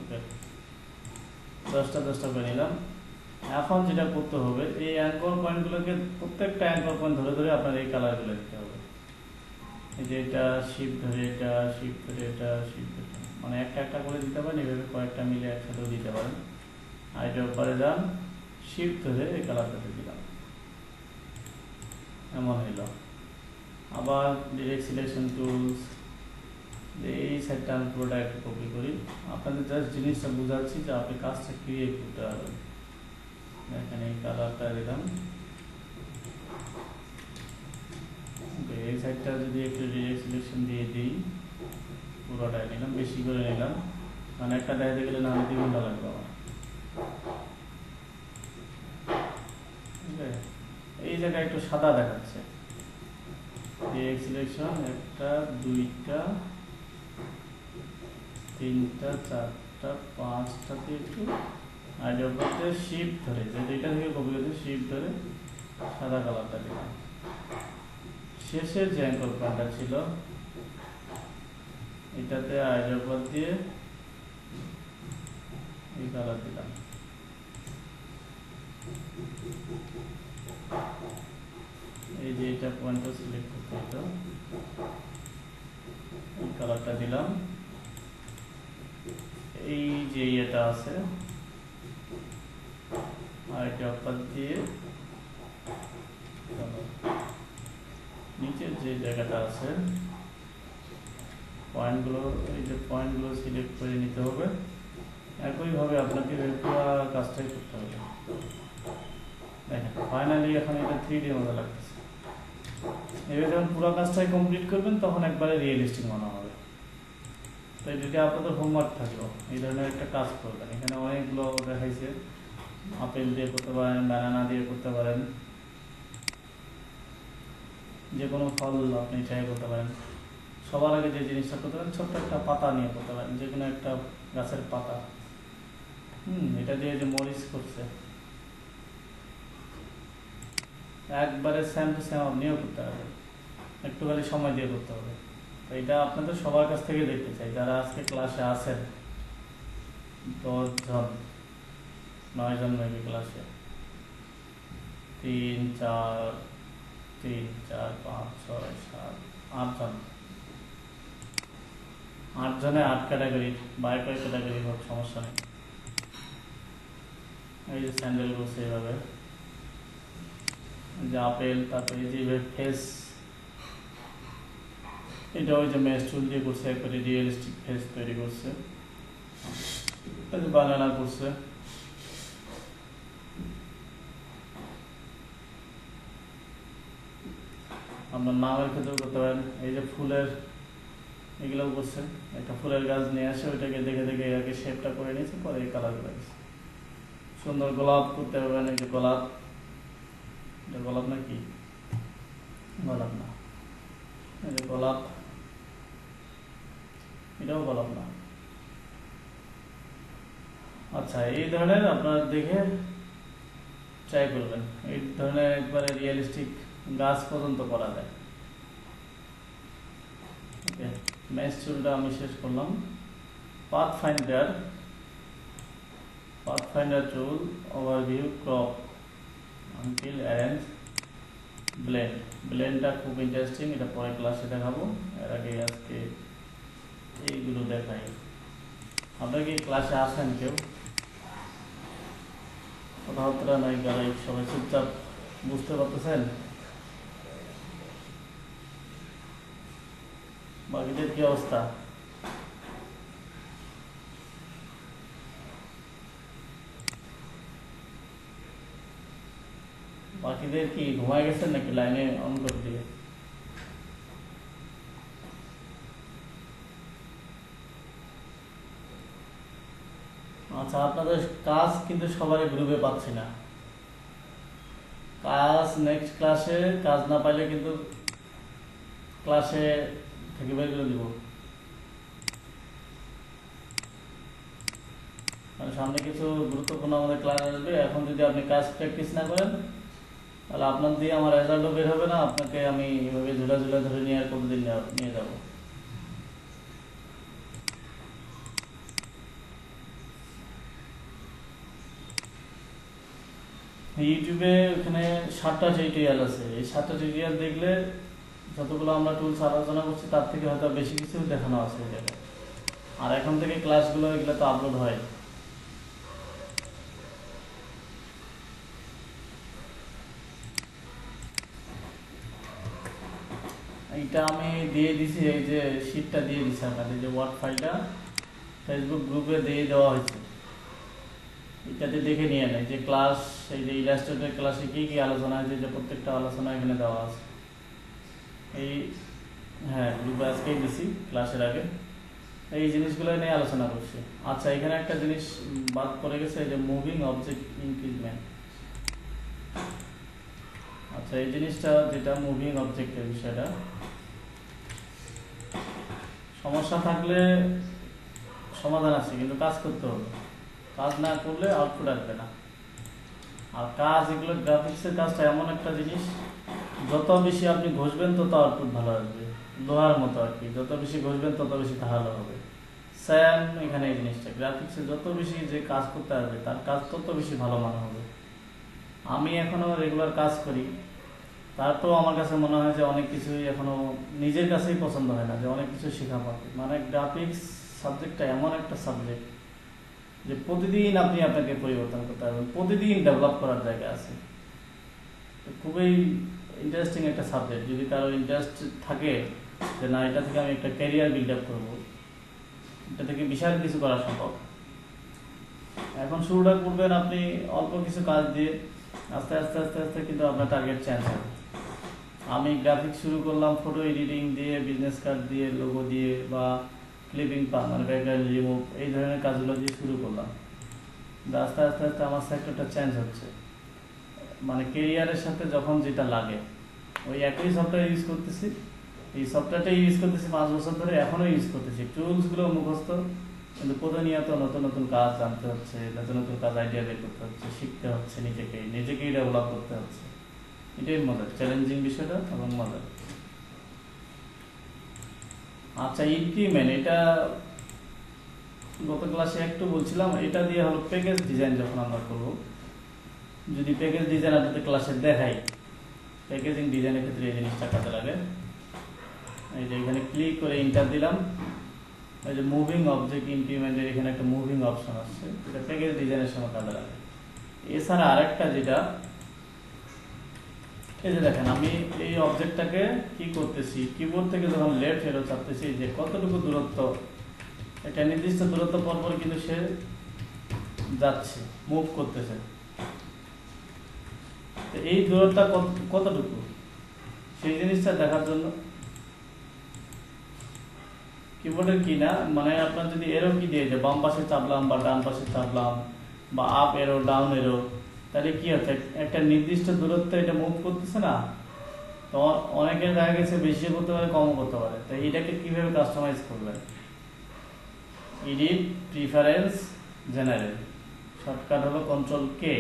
ওকে, 10টা করে নিলাম। এখন যেটা করতে হবে, এই অ্যাঙ্কর পয়েন্টগুলোকে প্রত্যেকটা অ্যাঙ্কর পয়েন্ট ধরে ধরে আপনার এই কালারগুলো দিতে হবে। এই যে এটা শিফট ধরে, এটা শিফট ধরে, এটা শিফট ধরে, মানে একটা করে দিতে পারেন, এভাবে কয়েকটা মিলে একসাথেও দিতে পারেন। আর এটা উপরে যান, শিফট ধরে এই কালারটাতে দিলাম, এমন হইল। আবার ডিরেক্ট সিলেকশন টুলস, এই সাইডটা আমি পুরোটা একটু কপি করি, আপনাদের জাস্ট জিনিসটা বোঝাচ্ছি যে আপনি কাজটা ক্রিয়েট করতে পারবেন। দেখেন এই কালারটা দিলাম, এই সাইডটা যদি একটু ডিরেক্ট সিলেকশন দিয়ে দিই, পুরোটাই নিলাম, বেশি করে নিলাম, মানে একটা দেখাতে গেলে না 2 ঘন্টা লাগবে আমার। এই জায়গায় একটু সাদা দেখাচ্ছে, ডিরেক্ট সিলেকশন 1টা 2টা 3টা 4টা 5টাতে একটু আইডিয়া করতে শিফট ধরে, যে যেটা থেকে কপি করতে শিফট ধরে সাদা কালারটা দিলাম। শেষের যে অ্যাঙ্কর পয়েন্টটা ছিল এটাতে আইডিয়া দিয়ে এই কালার দিলাম। এই যে এটা পয়েন্টটা সিলেক্ট করতে হতো, এই কালারটা দিলাম। এই যে এটা আছে আইডিয়া দিয়ে নিচের যে জায়গাটা আছে পয়েন্টগুলো, এই যে পয়েন্টগুলো সিলেক্ট করে নিতে হবে। একইভাবে আপনাকে পুরো কাজটাই করতে হবে। দেখেন ফাইনালি এখন এটা 3D মতো লাগতেছে। এবার যখন পুরো কাজটাই কমপ্লিট করবেন তখন একবারে রিয়েলিস্টিক মনে হবে। তো এটাকে আপনাদের হোমওয়ার্ক থাকলো, এই ধরনের একটা কাজ করবেন। এখানে অনেকগুলো দেখাইছে, আপেল দিয়ে করতে পারেন, ব্যানানা দিয়ে করতে পারেন, যে কোনো ফল আপনি ট্রাই করতে পারেন। সবার আগে যে জিনিসটা করতে পারেন, ছোট্ট একটা পাতা নিয়ে করতে পারেন, যে কোনো একটা গাছের পাতা। এটা দিয়ে যে মরিচ করছে, একবারে সেম টু সেম আপনিও করতে পারবেন, একটু খালি সময় দিয়ে করতে হবে। তো এটা আপনাদের সবার কাছ থেকে দেখতে চাই, যারা আজকে ক্লাসে আছেন 10 জন 9 জন মেবি ক্লাসে, 3 4 3 4 5 6 7 8 জন, 8 জনে 8 ক্যাটাগরি, বাই কয় ক্যাটাগরি হোক সমস্যা নেই। এই যে স্যান্ডেল করছে এইভাবে, যে আপেল, তারপরে যে ফেস, এটা ওই যে ম্যাচ চুল দিয়ে করছে, একবারে রিয়েলিস্টিক ফেস তৈরি করছে। বানানা করছে, আপনার নামের ক্ষেত্রেও করতে পারেন। এই যে ফুলের এগুলোও করছে, একটা ফুলের গাছ নিয়ে আসে, ওইটাকে দেখে দেখে এটাকে শেপটা করে নিয়েছে, পরে এই কালার করে দিচ্ছে। সুন্দর গোলাপ করতে পারবেন, এই যে গোলাপ, এটা গোলাপ নাকি, গোলাপ না, এই যে গোলাপ, এটাও গোলাপ না। আচ্ছা, এই ধরনের আপনারা দেখে ট্রাই করবেন, এই ধরনের একবারে রিয়েলিস্টিক গাছ পর্যন্ত করা যায়। ওকে, ম্যাচ চুলটা আমি শেষ করলাম। পাথফাইন্ডার চুল, ওভারভিউ, ক্রপ, আনটিল, অ্যারেঞ্জ, ব্লেন্ডটা খুব ইন্টারেস্টিং, এটা পরে ক্লাসে দেখাবো। এর আগে আজকে এইগুলো দেখাই। আপনারা কি ক্লাসে আসেন কেউ? কথাবার্তা নাই, গাড়াই সবাই চুপচাপ, বুঝতে পারতেছেন? বাকিদের কি অবস্থা? বাকিদের কি ঘুমায় গেছেন নাকি লাইনে অন করে দিয়ে? আচ্ছা, আপনাদের কাজ কিন্তু সবাই গ্রুপে পাচ্ছি না। কাজ নেক্সট ক্লাসে, কাজ না পাইলে কিন্তু ক্লাসে থেকে বের করে দিব। সামনে কিছু গুরুত্বপূর্ণ আমাদের ক্লাস আসবে, এখন যদি আপনি কাজ প্র্যাকটিস না করেন তাহলে আপনার দিয়ে আমার রেজাল্টও বের হবে না, আপনাকে আমি এভাবে ঝুলা ঝুলা ধরে নিয়ে আর কতদিন নিয়ে যাব। ইউটিউবে ওখানে 7টা টিউটোরিয়াল আছে, এই 7টা টিউটোরিয়াল দেখলে যতগুলো আমরা টুলস আলোচনা করছি তার থেকে হয়তো বেশি কিছু দেখানো আছে এই জায়গায়। আর এখন থেকে ক্লাসগুলো এগুলো তো আপলোড হয়। এইটা আমি দিয়ে দিছি, এই যে শীটটা দিয়ে দিছি আপনাদের, যে ওয়ার্ড ফাইলটা ফেসবুক গ্রুপে দিয়ে দেওয়া হয়েছে, এটাতে দেখে নিয়ে নেয় যে ক্লাস, এই যে ইলাস্ট্রেটর ক্লাসে কী কী আলোচনা আছে, যে প্রত্যেকটা আলোচনা এখানে দেওয়া আছে। এই হ্যাঁ, গ্রুপে আজকেই দিছি ক্লাসের আগে, এই জিনিসগুলো নিয়ে আলোচনা করছি। আচ্ছা, এখানে একটা জিনিস বাদ পড়ে গেছে, যে মুভিং অবজেক্ট ইনক্রিজমেন্ট। আচ্ছা, এই জিনিসটা যেটা মুভিং অবজেক্টের বিষয়টা, সমস্যা থাকলে সমাধান আছে, কিন্তু কাজ করতে হবে। কাজ না করলে আউটপুট আসবে না। আর কাজ, এগুলো গ্রাফিক্সের কাজটা এমন একটা জিনিস, যত বেশি আপনি ঘষবেন তত আউটপুট ভালো আসবে, লোহার মতো আর কি, যত বেশি ঘষবেন তত বেশি ধারালো হবে। সেম এখানে এই জিনিসটা, গ্রাফিক্সে যত বেশি যে কাজ করতে আসবে তার কাজ তত বেশি ভালো মনে হবে। আমি এখনো রেগুলার কাজ করি, তারপরেও আমার কাছে মনে হয় যে অনেক কিছুই এখনো নিজের কাছেই পছন্দ হয় না, যে অনেক কিছু শেখা পাবে। মানে গ্রাফিক্স সাবজেক্টটা এমন একটা সাবজেক্ট যে প্রতিদিন আপনি আপনাকে পরিবর্তন করতে পারবেন, প্রতিদিন ডেভেলপ করার জায়গা আছে। খুবই ইন্টারেস্টিং একটা সাবজেক্ট, যদি কারো ইন্টারেস্ট থাকে যে না, এটা থেকে আমি একটা ক্যারিয়ার বিল্ড আপ করবো, এটা থেকে বিশাল কিছু করা সম্ভব। এখন শুরুটা করবেন আপনি অল্প কিছু কাজ দিয়ে, আস্তে আস্তে আস্তে আস্তে কিন্তু আপনার টার্গেট চেঞ্জ হবে। আমি গ্রাফিক্স শুরু করলাম ফটো এডিটিং দিয়ে, বিজনেস কার্ড দিয়ে, লোগো দিয়ে, বা ক্লিপিং মানে ব্যাকগ্রাউন্ড রিমুভ, এই ধরনের কাজগুলো দিয়ে শুরু করলাম। আস্তে আস্তে আস্তে আমার সেক্টরটা চেঞ্জ হচ্ছে, মানে কেরিয়ারের সাথে যখন যেটা লাগে ওই একই সফটওয়্যার ইউজ করতেছি, এই সফটওয়্যারটা ইউজ করতেছি 5 বছর ধরে, এখনও ইউজ করতেছি, টুলসগুলো মুখস্থ, কিন্তু প্রতিনিয়ত নতুন নতুন কাজ জানতে হচ্ছে, নতুন নতুন কাজ আইডিয়া বের করতে হচ্ছে, শিখতে হচ্ছে, নিজেকেই ডেভেলপ করতে হচ্ছে। এটাই মজার, চ্যালেঞ্জিং বিষয়টা এবং মজার। আচ্ছা, ইনক্রিমেন্ট, এটা গত ক্লাসে একটু বলছিলাম, এটা দিয়ে হলো প্যাকেজ ডিজাইন যখন আমরা করব, যদি প্যাকেজ ডিজাইন আপনাদের ক্লাসে দেখাই, প্যাকেজিং ডিজাইনের ক্ষেত্রে এই জিনিসটা কাজে লাগে। এই যে এখানে ক্লিক করে ইন্টার দিলাম, এই যে মুভিং অবজেক্ট ইনক্রিমেন্টের এখানে একটা মুভিং অপশন আসছে, এটা প্যাকেজ ডিজাইনের সময় কাজে লাগে। এছাড়া আরেকটা যেটা, এই যে দেখেন আমি এই অবজেক্টটাকে কি করতেছি, কিবোর্ড থেকে যখন লেফট এরো চাপতেছি, যে কতটুকু দূরত্ব, একটা নির্দিষ্ট দূরত্ব পরপর কিন্তু সে যাচ্ছে, মুভ করতেছে। এই দূরত্বটা কতটুকু সেই জিনিসটা দেখার জন্য কিবোর্ডের কি না, মানে আপনার যদি এরো কি দিয়ে, যে বাম পাশে চাপলাম বা ডান পাশে চাপলাম বা আপ এরো ডাউন এরো, তাহলে কি হচ্ছে, একটা নির্দিষ্ট দূরত্ব এটা মুভ করতেছে না। তো অনেকের দেখা গেছে বেশি করতে পারে, কমও করতে পারে। তো এটাকে কিভাবে কাস্টমাইজ করবেন, এডিট, প্রিফারেন্স, জেনারেল, শর্টকাট হলো কন্ট্রোল কে।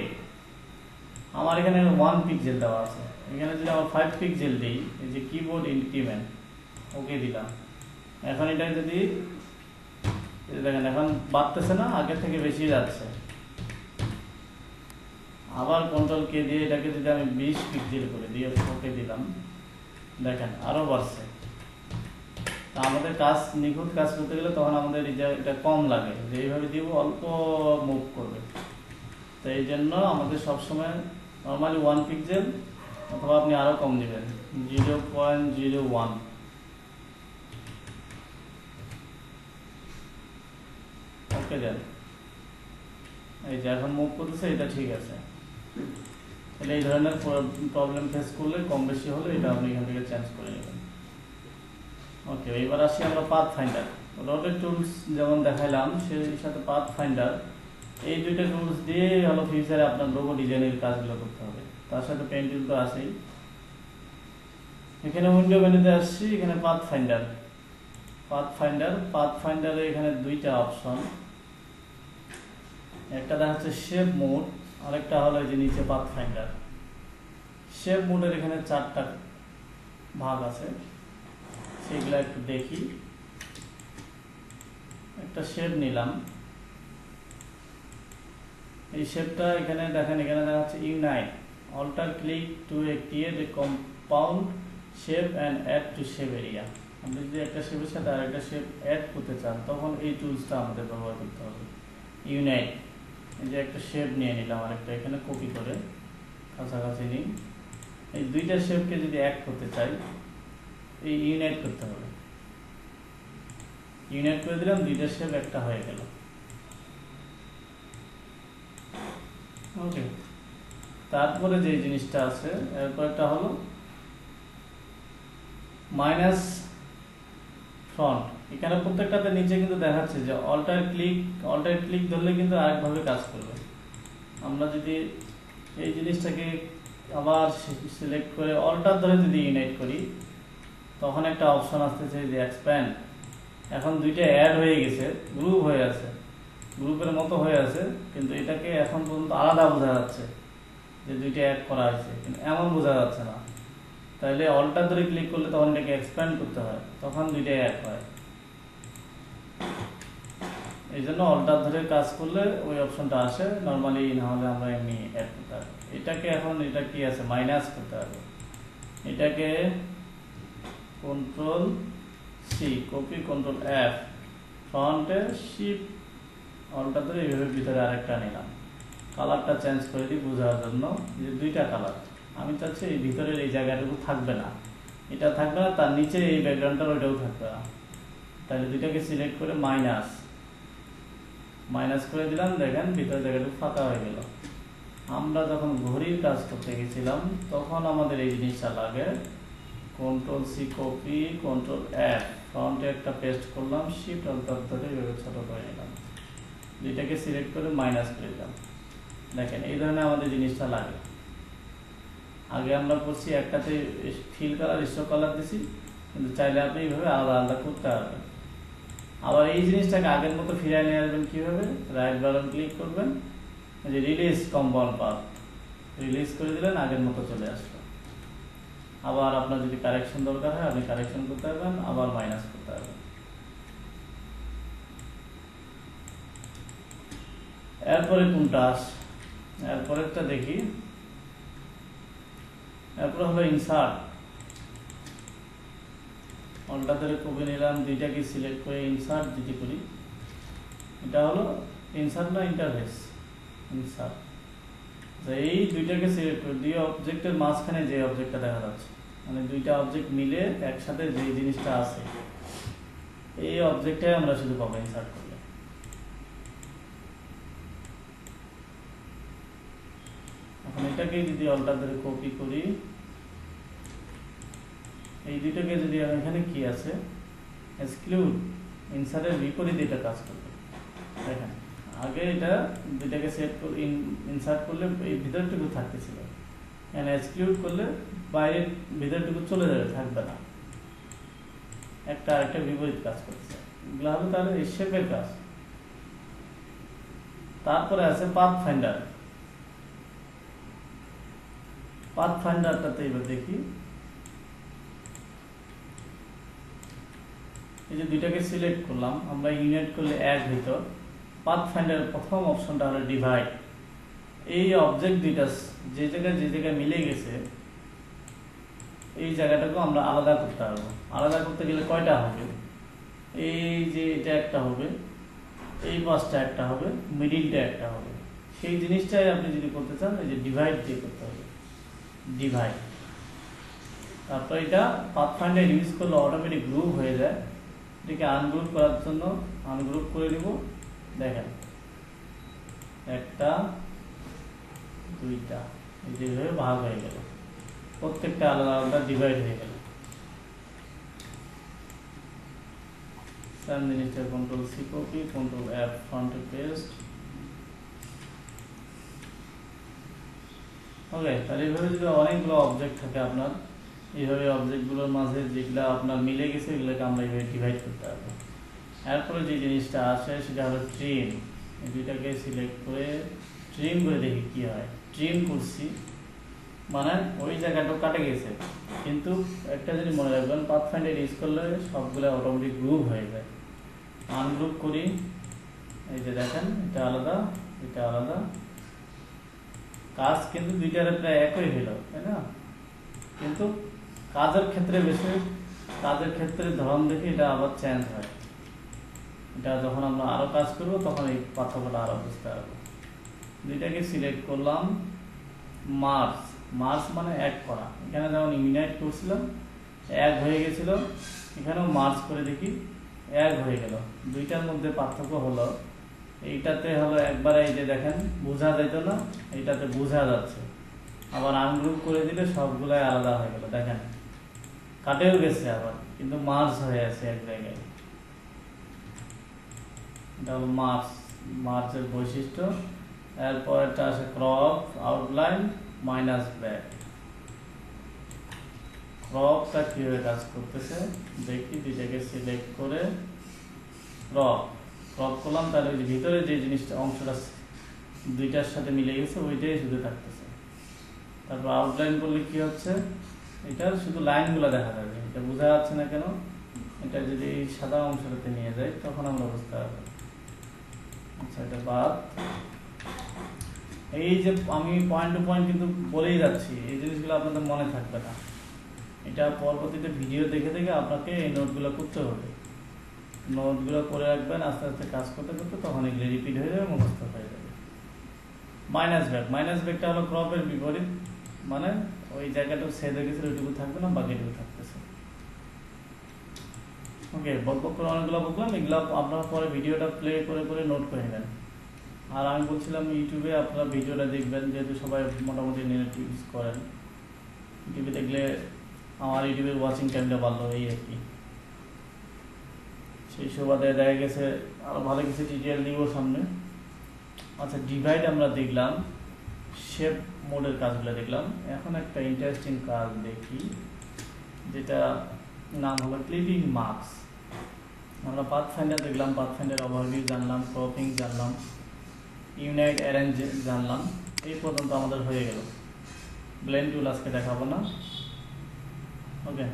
আমার এখানে 1 পিক্সেল দেওয়া আছে, এখানে যদি আমার 5 পিক্সেল দিই, এই যে কিবোর্ড ইনক্রিমেন্ট, ওকে দিলাম। এখন এটা যদি দেখেন এখন বাড়তেছে না, আগের থেকে বেশি যাচ্ছে। আবার কন্ট্রোল কে দিয়ে এটাকে যদি আমি 20 পিক্সেল করে দিয়ে ওকে দিলাম, দেখেন আরো বাড়ছে। তা আমাদের কাজ নিখুঁত কাজ করতে গেলে তখন আমাদের এটা কম লাগে, যে এইভাবে দিব অল্প মুভ করবে। তো এই জন্য আমাদের সবসময় নর্মালি 1 পিক্সেল, অথবা আপনি আরো কম দিবেন, 0.01। ওকে দেন, এই যে এখন মুভ করতেছে, এটা ঠিক আছে। তাহলে এই ধরনের প্রবলেম ফেস করলে, কম বেশি হলে, এটা আপনি এখান থেকে চেঞ্জ করে নেবেন। ওকে, এবার আসি আমরা পাথ ফাইন্ডার। রোটেট টুলস যেমন দেখাইলাম, সেই সাথে পাথ ফাইন্ডার, এই দুইটা টুলস দিয়ে হলো ফিউচারে আপনার লোগো ডিজাইনের কাজগুলো করতে হবে। তার সাথে পেন টুল তো আছেই। এখানে উইন্ডো মেনুতে আসছি, এখানে পাথ ফাইন্ডারে এখানে দুইটা অপশন, একটা দেখাচ্ছে শেপ মোড, আরেকটা হলো যে নিচে পাথ ফাইন্ডার। শেপ মোডের এখানে 4টা ভাগ আছে, সেগুলো একটু দেখি। একটা শেপ নিলাম, এই শেপটা এখানে দেখেন, এখানে দেখাচ্ছে unite, alter click to create a compound shape and add to shape area. আপনি যদি একটা শেপের সাথে আরেকটা শেপ অ্যাড করতে চান, তখন এই টুলসটা আমাদের ব্যবহার করতে হবে। ইউনাইট, এই যে একটা শেপ নিয়ে নিলাম, আরেকটা এখানে কপি করে কাছাকাছি নিই। এই দুইটা শেপকে যদি অ্যাড করতে চাই, এই ইউনাইট করতে হবে। ইউনাইট করে দিলাম, দুইটা শেপ একটা হয়ে গেল। ওকে, তারপরে যে জিনিসটা আছে, এরপরটা হলো মাইনাস ফ্রন্ট। এখানে প্রত্যেকটাতে নিচে কিন্তু দেখাচ্ছে যে অল্টার ক্লিক ধরলে কিন্তু আরেকভাবে কাজ করবে। আমরা যদি এই জিনিসটাকে আবার সিলেক্ট করে অল্টার ধরে যদি ইউনাইট করি, তখন একটা অপশন আসতেছে যে এক্সপ্যান্ড। এখন দুইটা অ্যাড হয়ে গেছে, গ্রুপ হয়ে আছে, গ্রুপের মতো হয়ে আছে, কিন্তু এটাকে এখন পর্যন্ত আলাদা বোঝা যাচ্ছে যে দুইটা অ্যাড করা হয়েছে, কিন্তু এমন বোঝা যাচ্ছে না। তাহলে অল্টার ধরে ক্লিক করলে তখন এটাকে এক্সপ্যান্ড করতে হয়, তখন দুইটা অ্যাড হয়। এই জন্য অল্টার ধরে কাজ করলে ওই অপশনটা আসে, নর্মালি না হলে আমরা এমনি অ্যাড করতে হবে। এটাকে এখন এটা কি আছে, মাইনাস করতে হবে। এটাকে control C, copy, control F, ফ্রন্টে শিফট অল্টার ধরে এইভাবে ভিতরে আরেকটা নিলাম। কালারটা চেঞ্জ করে দিই বোঝার জন্য, যে দুইটা কালার। আমি চাচ্ছি এই ভিতরের এই জায়গাটুকু থাকবে না, এটা থাকবে না, তার নিচে এই ব্যাকগ্রাউন্ডটা ওইটাও থাকবে না। তাহলে দুইটাকে সিলেক্ট করে মাইনাস করে দিলাম, দেখেন ভিতরের জায়গাটুকু ফাঁকা হয়ে গেল। আমরা যখন ঘড়ির কাজ করতে গেছিলাম, তখন আমাদের এই জিনিসটা লাগে, control C, copy, control F, ফ্রন্টে একটা পেস্ট করলাম, শিফট অল্টার ধরে এভাবে ছোট করে নিলাম, দুইটাকে সিলেক্ট করে মাইনাস করে দিলাম। দেখেন এই ধরনের আমাদের জিনিসটা লাগে। আগে আমরা করছি একটাতে ফিল কালার স্ট্রোক কালার দিছি, কিন্তু চাইলে আপনি এইভাবে আলাদা আলাদা করতে পারবেন। আবার এই জিনিসটাকে আগের মতো ফিরিয়ে নিয়ে আসবেন কীভাবে, রাইট বাটন ক্লিক করবেন, যে রিলিজ কম্পাউন্ড পাথ রিলিজ করে দিলেন, আগের মতো চলে আসলো। আবার আপনার যদি কারেকশন দরকার হয় আপনি কারেকশন করতে পারবেন, আবার মাইনাস করতে পারবেন। এরপরে কোনটা আসে, এরপরেরটা দেখি। এরপরে হলো ইনসার্ট, অল্টা ধরে কপি নিলাম, দুইটাকে সিলেক্ট করে ইনসার্ট যদি করি, এটা হলো ইনসার্ট না ইন্টারফেস, ইনসার্ট। এই দুইটাকে সিলেক্ট করে দুই অবজেক্টের মাঝখানে যে অবজেক্টটা দেখা যাচ্ছে, মানে দুইটা অবজেক্ট মিলে একসাথে যে জিনিসটা আছে, এই অবজেক্টটাই আমরা শুধু পাবো ইনসার্ট করলে। এখন এটাকে যদি অল্টা ধরে কপি করি, এই দুইটাকে যদি এখানে কি আছে, এক্সক্লুড, ইনসার্টের বিপরীতে এটা কাজ করবে। দেখেন আগে এটা দুইটাকে সেট করে ইনসার্ট করলে এই ভিতরটুকু থাকতেছিল, এখানে এক্সক্লুড করলে বাইরের ভিতরটুকু চলে যাবে, থাকবে না, একটা আরেকটা বিপরীত কাজ করছে। এগুলো হলো তার এই শেপের কাজ। তারপরে আছে পাথ ফাইন্ডার, পাথ ফাইন্ডারটাতে এবার দেখি, এই যে দুইটাকে সিলেক্ট করলাম, আমরা ইউনিট করলে এক ভিতর, পাথ ফাইন্ডার প্রথম অপশনটা হলো ডিভাইড। এই অবজেক্ট দুইটা যে জায়গায় মিলে গেছে, এই জায়গাটাকে আমরা আলাদা করতে পারবো। আলাদা করতে গেলে কয়টা হবে, এই যে এটা একটা হবে, এই পাশটা একটা হবে, মিডিলটা একটা হবে। সেই জিনিসটাই আপনি যদি করতে চান, এই যে ডিভাইড দিয়ে করতে হবে, ডিভাইড। তারপর এটা পাথ ফাইন্ডার ইউজ করলে অটোমেটিক গ্রুপ হয়ে যায়। এটাকে আনগ্রুপ করার জন্য আনগ্রুপ করে দিব। দেখেন একটা দুইটা যেভাবে ভাগ হয়ে গেল, প্রত্যেকটা আলাদা আলাদা ডিভাইড হয়ে গেল। জিনিসটা control C copy, control F ফ্রন্টে পেস্ট। ওকে, তাহলে এইভাবে যদি অনেকগুলো অবজেক্ট থাকে আপনার, এইভাবে অবজেক্টগুলোর মাঝে যেগুলো আপনার মিলে গেছে এগুলোকে আমরা এইভাবে ডিভাইড করতে পারবো। এরপরে যে জিনিসটা আসে সেটা হলো ট্রিম। এই দুইটাকে সিলেক্ট করে ট্রিম করে দেখি কি হয়। ট্রিম করছি মানে ওই জায়গাটা কাটে গেছে, কিন্তু একটা জিনিস মনে রাখবেন, পাথ ফাইন্ডার ইউজ করলে সবগুলো অটোমেটিক গ্রুপ হয়ে যায়। আনগ্রুপ করি, এই যে দেখেন এটা আলাদা এটা আলাদা, কাজ কিন্তু দুইটার প্রায় একই হলো, তাই না? কিন্তু কাজের ক্ষেত্রে বেশি, কাজের ক্ষেত্রে ধরন দেখে এটা আবার চেঞ্জ হয়। এটা যখন আমরা আরো কাজ করব তখন এই পার্থক্যটা আরো বুঝতে পারবো। দুইটাকে সিলেক্ট করলাম, মার্জ, মার্জ মানে এক করা। এখানে যেমন ইউনাইট করছিলাম এক হয়ে গেছিল, এখানেও মার্জ করে দেখি এক হয়ে গেল। দুইটার মধ্যে পার্থক্য হলো এইটাতে হলো একবারে এই যে দেখেন বোঝা যেত না, এইটাতে বোঝা যাচ্ছে। আবার আনগ্রুপ করে দিলে সবগুলাই আলাদা হয়ে গেল, দেখেন কাটেও গেছে আবার, কিন্তু মার্জ হয়ে আছে এক জায়গায়। এটা হলো মার্জ, মার্জের বৈশিষ্ট্য। এরপর এটা আছে ক্রপ, আউটলাইন, মাইনাস ব্যাক। ক্রপটা কিভাবে কাজ করতেছে দেখি, দুইটাকে সিলেক্ট করে ক্রপ করলাম, তাহলে ওই ভিতরে যে জিনিসটা অংশটা দুইটার সাথে মিলে গেছে ওইটাই শুধু থাকতেছে। তারপর আউটলাইন করলে কি হচ্ছে, এটার শুধু লাইনগুলো দেখা যাবে, এটা বোঝা যাচ্ছে না কেন। এটা যদি এই সাদা অংশটাতে নিয়ে যায় তখন আমরা বুঝতে পারবো। আচ্ছা, এটা বাদ। এই যে আমি পয়েন্ট টু পয়েন্ট কিন্তু বলেই যাচ্ছি, এই জিনিসগুলো আপনাদের মনে থাকবে না। এটা পরবর্তীতে ভিডিও দেখে দেখে আপনাকে এই নোটগুলো করতে হবে। নোটগুলো করে রাখবেন, আস্তে আস্তে কাজ করতে করতে তখন এগুলো রিপিট হয়ে যাবে, মুখস্থ হয়ে যাবে। মাইনাস ব্যাক, মাইনাস ব্যাকটা হলো ক্রপের বিপরীত, মানে ওই জায়গাটা ছেদ হয়ে গেছিল ওইটুকু থাকবে না, বাকিটুকু থাকতেছে। ওকে, বকবক করে অনেকগুলো বকলাম, এগুলো আপনারা পরে ভিডিওটা প্লে করে করে নোট করে নেবেন। আর আমি বলছিলাম ইউটিউবে আপনারা ভিডিওটা দেখবেন, যেহেতু সবাই মোটামুটি নেট ইউজ করেন। ইউটিউবে দেখলে আমার ইউটিউবের ওয়াচিং টাইমটা বাড়লো, এই আর কি। সেই সুবাদে দেখা গেছে আরও ভালো কিছু ডিটেল দিব সামনে। আচ্ছা, ডিভাইড আমরা দেখলাম, শেপ মোডের কাজগুলো দেখলাম। এখন একটা ইন্টারেস্টিং কাজ দেখি, যেটা নাম হলো ক্লিপিং মার্কস। আমরা পাথফাইন্ডার দেখলাম, পাথফাইন্ডার ওভারভিউ জানলাম, ক্রপিং জানলাম, ইউনাইট অ্যারেঞ্জ জানলাম। এই পর্যন্ত আমাদের হয়ে গেল। ব্লেন্ড টুল আজকে দেখাবো না। ওকে,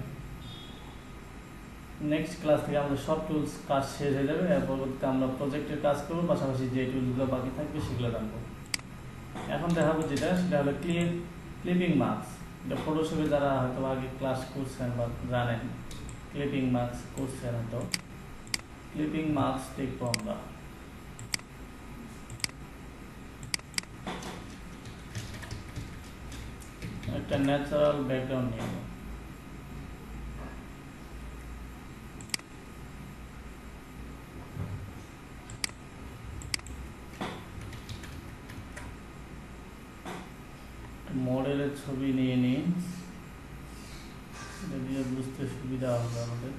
নেক্সট ক্লাস থেকে আমাদের সব টুলস কাজ শেষ হয়ে যাবে। এর পরবর্তীতে আমরা প্রজেক্টের কাজ করবো, পাশাপাশি যে টুলসগুলো বাকি থাকবে সেগুলো জানবো। এখন দেখাবো যেটা, সেটা হলো ক্লিপিং মার্কস। এটা ফটোশপে যারা হয়তো আগে ক্লাস করছেন বা জানেন, ক্লিপিং মার্কস করছেন হয়তো। ক্লিপিং মার্কস দেখবো আমরা। একটা ন্যাচারাল ব্যাকগ্রাউন্ড নিয়ে নেব। মডেলের ছবি নিয়ে নিই, এটা দিয়ে বুঝতে সুবিধা হবে আমাদের।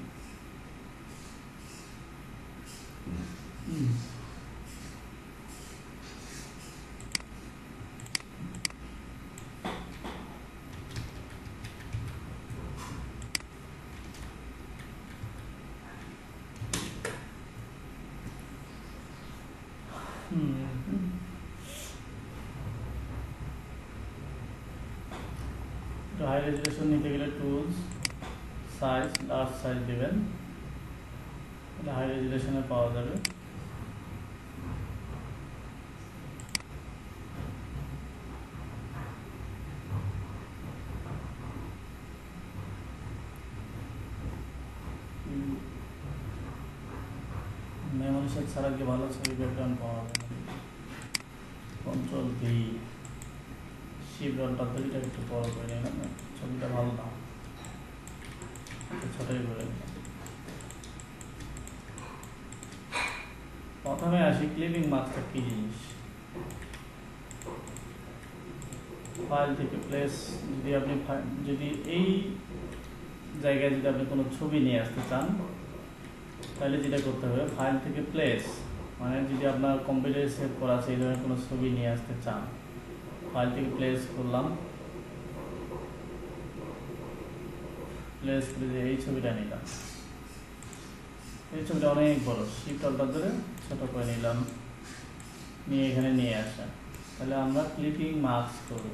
হাই রেজুলেশন নিতে গেলে টুলস, সাইজ, লার্জ সাইজ দেবেন, এটা হাই রেজুলেশনে পাওয়া যাবে। মেমোরি সেট ছাড়া কি ভালো ছবি ব্যাকগ্রাউন্ড পাওয়া যাবে? কন্ট্রোল ভি, শিফট পদ্ধতিটা একটু বড় করে নিলাম, ছবিটা ভালো না, ছোটই করে নিলাম। প্রথমে আসি, ক্লিপিং মার্কসটা কি জিনিস। ফাইল থেকে প্লেস, যদি এই জায়গায় যদি আপনি কোনো ছবি নিয়ে আসতে চান, তাহলে যেটা করতে হবে, ফাইল থেকে প্লেস, মানে যদি আপনার কম্পিউটারে সেভ করা আছে এই ধরনের কোনো ছবি নিয়ে আসতে চান, ফাইল থেকে প্লেস করলাম, প্লেস করে যে এই ছবিটা নিলাম, এই ছবিটা অনেক বড়, শিফট অল্টার ধরে ছোট করে নিলাম, নিয়ে এখানে নিয়ে আসা। তাহলে আমরা ক্লিপিং মার্কস করব।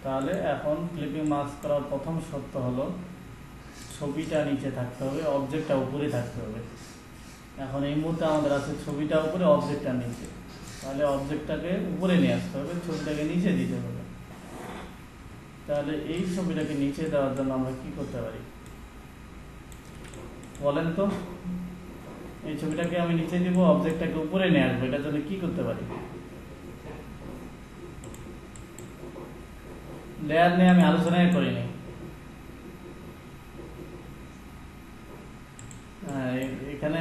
তাহলে এখন ক্লিপিং মার্কস করার প্রথম শর্ত হলো ছবিটা নিচে থাকতে হবে, অবজেক্টটা উপরে থাকতে হবে। এখন এই মুহূর্তে আমাদের আছে ছবিটা উপরে, অবজেক্টটা নিচে। তাহলে অবজেক্টটাকে উপরে নিয়ে আসতে হবে, ছবিটাকে নিচে দিতে হবে। তাহলে এই ছবিটাকে নিচে দেওয়ার জন্য আমরা কি করতে পারি বলেন তো? এই ছবিটাকে আমি নিচে দিব, অবজেক্টটাকে উপরে নিয়ে আসবো, এটার জন্য কি করতে পারি? লেয়ার নিয়ে আমি আলোচনাই করিনি। এখানে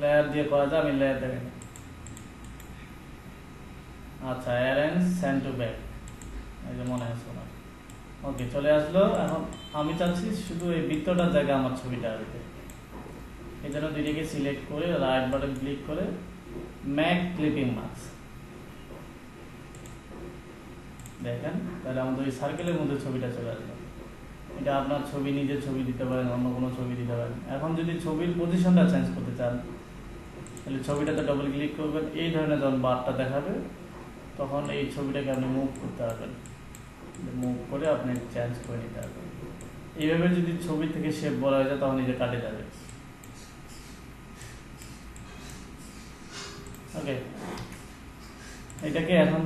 লেয়ার দিয়ে করা যায়, আমি লেয়ার দেখাই। আচ্ছা, অ্যারেঞ্জ সেন্ড টু ব্যাক, এই যে মনে আছে না? ওকে, চলে আসলো। এখন আমি চাচ্ছি শুধু এই বৃত্তটার জায়গায় আমার ছবিটা আসবে। এই জন্য দুইটাকে সিলেক্ট করে রাইট বাটন ক্লিক করে ম্যাক ক্লিপিং মার্কস দেখেন, তাহলে আমাদের ওই সার্কেলের মধ্যে ছবিটা চলে আসবে। এটা আপনার ছবি, নিজের ছবি দিতে পারেন, অন্য কোনো ছবি দিতে পারেন। এখন যদি ছবির পজিশনটা চেঞ্জ করতে চান, তাহলে ছবিটাতে ডবল ক্লিক করবেন, এই ধরনের যখন বারটা দেখাবে তখন এই ছবিটাকে আপনি মুভ করতে পারবেন, মুভ করে আপনি চেঞ্জ করে নিতে পারবেন। এইভাবে যদি ছবি থেকে শেপ বলা হয়ে যায় তখন এই যে কাটে যাবে। ওকে, এটাকে এখন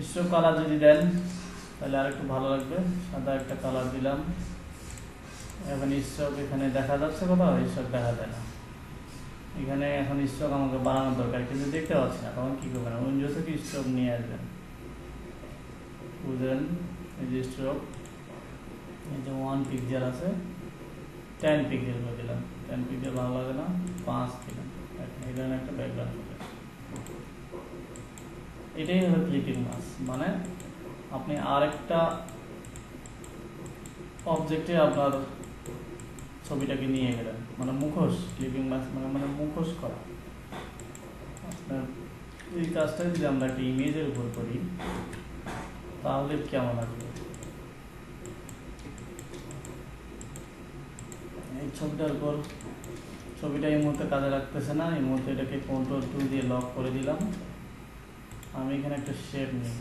স্ট্রোক কালার যদি দেন তাহলে আর একটু ভালো লাগবে। সাদা একটা কালার দিলাম। এখন স্ট্রোক এখানে দেখা যাচ্ছে, কোথাও স্ট্রোক দেখা যায় না। এখানে এখন স্ট্রোক আমাকে বানানোর দরকার, কিন্তু দেখতে পাচ্ছি না। তখন কী করবেন? উইন্ডো থেকে স্ট্রোক নিয়ে আসবেন, বুঝলেন? এই যে স্ট্রোক, এই যে 1 পিক্সেল আছে, 10 পিক্সেল করে দিলাম। 10 পিক্সেল ভালো লাগে না, 5 দিলাম। এই ধরনের একটা ব্যাকগ্রাউন্ড চলে আসে। এটাই হলো ক্লিপিং মার্কস, মানে আপনি আরেকটা অবজেক্টে আপনার ছবিটাকে নিয়ে গেলেন, মানে মুখোশ, ক্লিপিং মাস্ক মানে মুখোশ করা। আপনার এই কাজটা যদি আমরা একটা ইমেজের উপর করি তাহলে কেমন আসবে? এই ছবিটার উপর, ছবিটা এই মুহূর্তে কাজে রাখতেছে না, এই মুহূর্তে এটাকে কন্ট্রোল টুল দিয়ে লক করে দিলাম। আমি এখানে একটা শেপ নিব,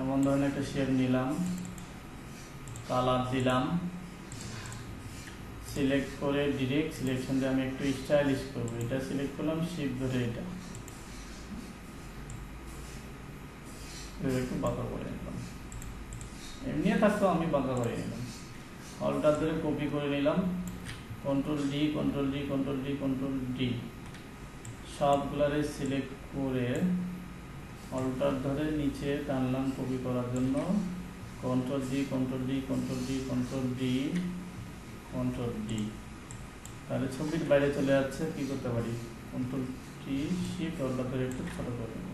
এমন ধরনের একটা শেপ নিলাম, কালার দিলাম, সিলেক্ট করে ডিরেক্ট সিলেকশন দিয়ে আমি একটু স্টাইলিশ করবো। এটা সিলেক্ট করলাম, শিফট ধরে এটা একটু বাঁকা করে নিলাম, এমনি থাকতো আমি বাঁকা করে নিলাম। অল্টার ধরে কপি করে নিলাম, control D control D control D control D, সবগুলারে সিলেক্ট করে অল্টার ধরে নিচে টানলাম কপি করার জন্য, control D control D control D control D control D. তাহলে ছবির বাইরে চলে যাচ্ছে, কি করতে পারি? কন্ট্রোল টি শিফট অল্টার ধরে একটু ছোট করে নেব,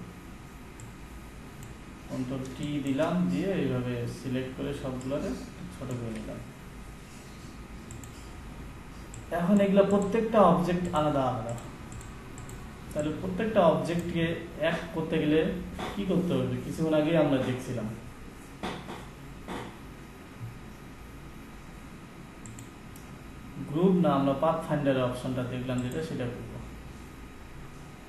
কন্ট্রোল টি দিলাম, দিয়ে এইভাবে সিলেক্ট করে সবগুলোরে ছোট করে নিলাম। এখন এগুলো প্রত্যেকটা অবজেক্ট আলাদা আলাদা, তাহলে প্রত্যেকটা অবজেক্টকে এক করতে গেলে কি করতে হবে? কিছুক্ষণ আগে আমরা দেখছিলাম, গ্রুপ না, আমরা পাথফাইন্ডারের অপশনটা দেখলাম যেটা, সেটা করবো।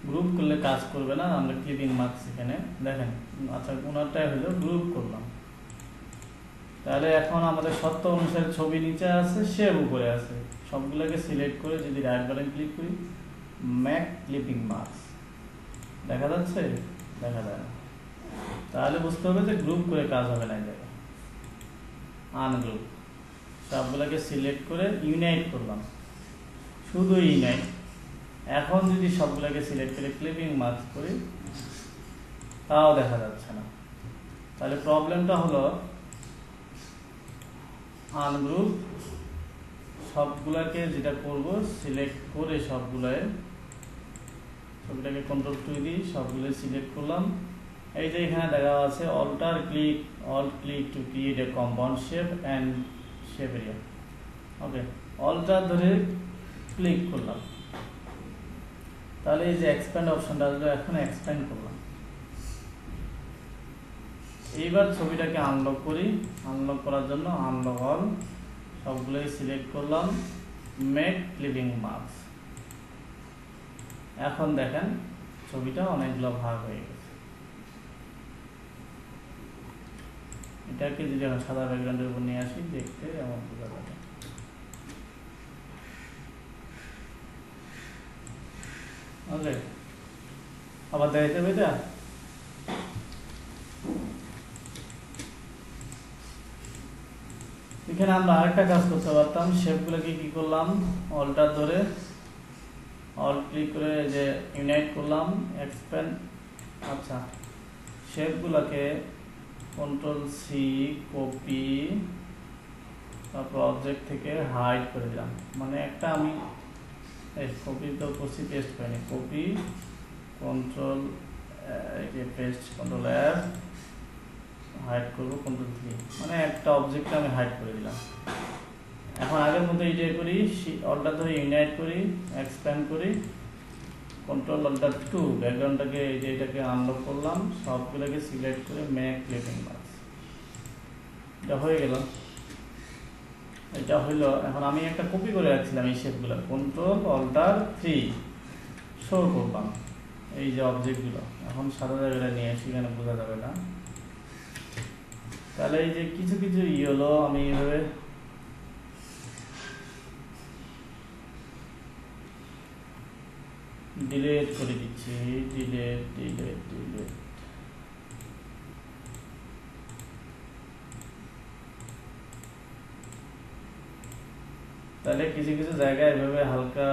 গ্রুপ করলে কাজ করবে না, আমরা ক্লিপিং মার্কস এখানে দেখেন, আচ্ছা ওনারটাই হলো গ্রুপ করলাম। তাহলে এখন আমাদের শর্ত অনুসারে ছবি নিচে আছে, শেপ উপরে আছে, সবগুলোকে সিলেক্ট করে যদি রাইট বাটন ক্লিক করি, ম্যাক ক্লিপিং মার্কস দেখা যাচ্ছে? দেখা যায় না। তাহলে বুঝতে হবে যে গ্রুপ করে কাজ হবে না, এই জায়গায় আনগ্রুপ। সবগুলোকে সিলেক্ট করে ইউনাইট করলাম, শুধু ইউনাইট। এখন যদি সবগুলোকে সিলেক্ট করে ক্লিপিং মার্কস করি তাও দেখা যাচ্ছে না। তাহলে প্রবলেমটা হলো আনগ্রুপ, সবগুলোকে যেটা করব সিলেক্ট করে সবগুলোয়, ছবিটাকে কন্ট্রোল টু দিই, সবগুলো সিলেক্ট করলাম। এই যে এখানে দেখা আছে alter click, alt click to create a compound shape and shape area. Okay, alter ধরে ক্লিক করলাম, তাহলে এই যে এক্সপ্যান্ড অপশনটা আসবে, এখন এক্সপ্যান্ড করলাম। এইবার ছবিটাকে আনলক করি, আনলক করার জন্য আনলক অল, সবগুলোই সিলেক্ট করলাম, মেক ক্লিপিং মার্কস। এখন দেখেন ছবিটা অনেকগুলো ভাগ হয়ে গেছে। এটাকে যদি আমরা সাদা ব্যাকগ্রাউন্ডের উপর নিয়ে আসি, দেখতে এমন বোঝা যাবে। ওকে, আবার দেখাইতে হবে এটা। এখানে আমরা আরেকটা কাজ করতে পারতাম, শেপগুলোকে কি করলাম, অল্টার ধরে অল্ট ক্লিক করে যে ইউনাইট করলাম, এক্সপ্যান্ড। আচ্ছা, শেপগুলোকে কন্ট্রোল সি, কপি, তারপর অবজেক্ট থেকে হাইড করে দিলাম। মানে একটা আমি কপি তো করছি, পেস্ট করিনি, copy control paste, control F, hide করবো কন্ট্রোল 3, মানে একটা অবজেক্টটা আমি হাইড করে দিলাম। এখন আগের মতো এইটাই করি, অল্টার ধরে ইউনাইট করি, এক্সপ্যান্ড করি, কন্ট্রোল অল্টার 2, ব্যাকগ্রাউন্ডটাকে এটাকে আনলক করলাম, সবগুলোকে সিলেক্ট করে মেক ক্লিপিং মার্কস। এটা হয়ে গেল, এটা হইলো। এখন আমি একটা কপি করে রাখছিলাম এই শেপগুলো, কন্ট্রোল অল্টার 3 শো করলাম এই যে অবজেক্টগুলো। এখন সাদা জায়গাটা নিয়ে আসি, এখানে বোঝা যাবে না। তাহলে এই যে কিছু কিছু হলো, আমি এইভাবে ডিলিট করে দিচ্ছি, ডিলিট ডিলিট ডিলিট। তাহলে কিছু কিছু জায়গায় এভাবে হালকা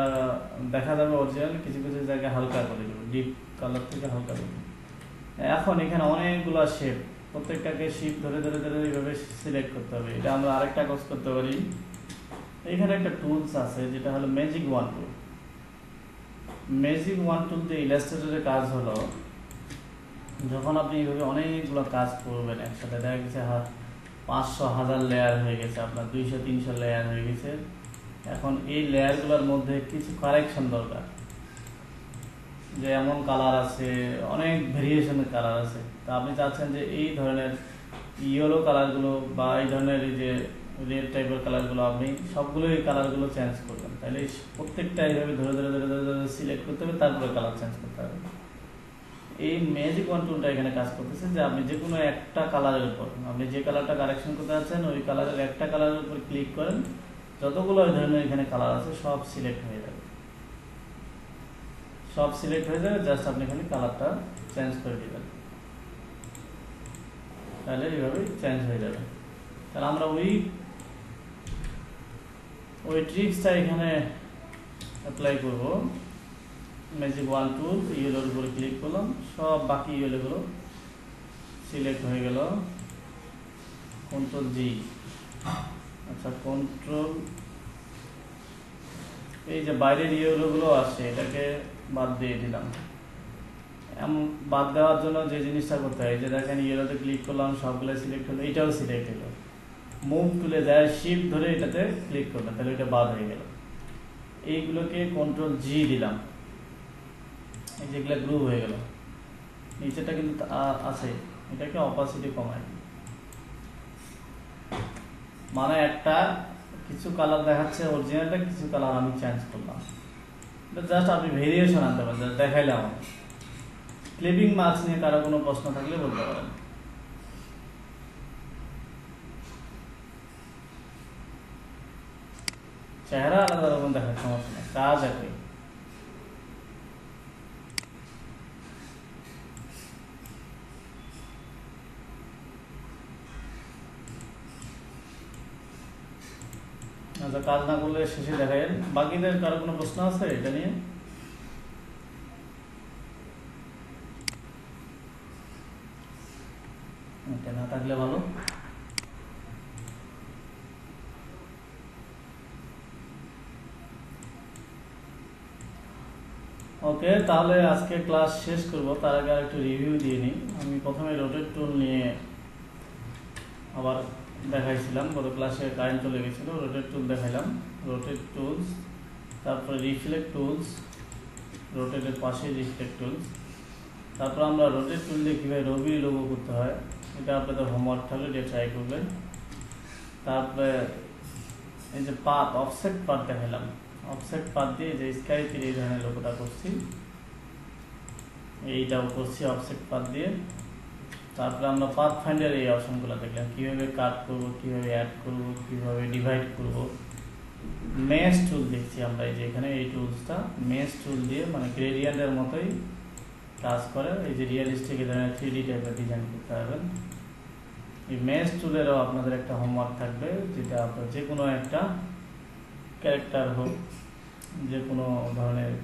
দেখা যাবে অরিজিনাল, কিছু কিছু জায়গায় হালকা করে দেবো, ডিপ কালার থেকে হালকা করে দেবো। এখন এখানে অনেকগুলো শেপ, প্রত্যেকটাকে শিফট ধরে ধরে ধরে এইভাবে সিলেক্ট করতে হবে। এটা আমরা আরেকটা কাজ করতে পারি, এখানে একটা টুলস আছে যেটা হলো ম্যাজিক ওয়ান টুল। ম্যাজিক ওয়ান টুল দিয়ে ইলাস্ট্রেটরের কাজ হলো, যখন আপনি এইভাবে অনেকগুলো কাজ করবেন একসাথে, দেখা গেছে 500,000 লেয়ার হয়ে গেছে, আপনার 200-300 লেয়ার হয়ে গেছে। এখন এই লেয়ারগুলোর মধ্যে কিছু কারেকশন দরকার, যে এমন কালার আছে, অনেক ভেরিয়েশনের কালার আছে। তা আপনি চাচ্ছেন যে এই ধরনের ইয়েলো কালারগুলো বা এই ধরনের এই যে রেড টাইপের কালারগুলো আপনি সবগুলো এই কালারগুলো চেঞ্জ করবেন, তাহলে প্রত্যেকটা এইভাবে ধরে ধরে ধরে ধরে ধরে সিলেক্ট করতে হবে, তারপরে কালার চেঞ্জ করতে হবে। এই ম্যাজিক ওয়ান টুলটা এখানে কাজ করতেছে যে আপনি যে কোনো একটা কালারের উপর, আপনি যে কালারটা কারেকশন করতে যাচ্ছেন ওই কালারের একটা কালারের উপর ক্লিক করেন, যতগুলো ওই ধরনের এখানে কালার আছে সব সিলেক্ট হয়ে যাবে, সব সিলেক্ট হয়ে যাবে। জাস্ট আপনি এখানে কালারটা চেঞ্জ করে দিবেন, তাহলে এইভাবে চেঞ্জ হয়ে যাবে। তাহলে আমরা ওই ট্রিক্সটা এখানে অ্যাপ্লাই করব। ম্যাজিক ওয়ান টুল, ইয়েলোর উপরে ক্লিক করলাম, সব বাকি ইয়েলোগুলো সিলেক্ট হয়ে গেল। কন্ট্রোল জি, আচ্ছা কন্ট্রোল, এই যে বাইরের ইয়েলোগুলো আসছে এটাকে বাদ দিয়ে দিলাম। বাদ দেওয়ার জন্য যে জিনিসটা করতে হয়, যে দেখেন ইয়েলোতে ক্লিক করলাম, সবগুলো সিলেক্ট হলো, এটাও সিলেক্ট হলো। মুভ টুলে যায়, শিফট ধরে এটাতে ক্লিক করবেন, তাহলে এটা বাদ হয়ে গেল। এইগুলোকে কন্ট্রোল জি দিলাম, এই যেগুলো গ্রুপ হয়ে গেল। নিচেটা কিন্তু আছে, এটাকে অপাসিটি কমাই, মানে একটা কিছু কালার দেখাচ্ছে অরিজিনালটা, কিছু কালার আমি চেঞ্জ করলাম। জাস্ট আপনি ভেরিয়েশন আনতে পারেন, জাস্ট দেখাইলাম। ক্লিপিং মার্কস নিয়ে কারো কোনো প্রশ্ন থাকলে বলতে পারেন। চেহারা আলাদা রকম দেখার সমস্যা নেই, কাজ একই। আচ্ছা, কাজ না করলে শেষে দেখায়। বাকিদের কারো কোনো প্রশ্ন আছে এটা নিয়ে? এটা না থাকলে ভালো। ওকে, তাহলে আজকে ক্লাস শেষ করব। তার আগে আর একটু রিভিউ দিয়ে নিই। আমি প্রথমে রোটেট টুল নিয়ে আবার দেখাইছিলাম, গত ক্লাসে কারেন্ট চলে গেছিলো। রোটেট টুল দেখাইলাম, রোটেট টুলস, তারপরে রিফ্লেক্ট টুলস, রোটেটের পাশে রিফ্লেক্ট টুলস। তারপর আমরা রোটেট টুল দিয়ে কীভাবে রবি লোগো করতে হয় এটা আপনাদের হোমওয়ার্ক থাকলে এটা ট্রাই করবেন। তারপরে এই যে পাথ, অফসেট পাথ দেখালাম, অফসেট পাথ দিয়ে যে স্কাইতে এই ধরনের লোগোটা করছি, এইটাও করছি অফসেট পাথ দিয়ে। তারপরে আমরা পাথ ফাইন্ডার এই অপশনগুলো দেখলাম, কীভাবে কাট করব, কীভাবে অ্যাড করব, কীভাবে ডিভাইড করব। মেশ টুল দেখছি আমরা, এই যে এখানে এই টুলসটা মেশ টুল দিয়ে, মানে গ্রেডিয়েন্টের মতোই কাজ করে। এই যে রিয়েলিস্টিক এই ধরনের 3D টাইপের ডিজাইন করতে পারবেন। এই মেশ টুলেরও আপনাদের একটা হোমওয়ার্ক থাকবে, যেটা আপনার যে কোনো একটা ক্যারেক্টার হোক, যে কোনো ধরনের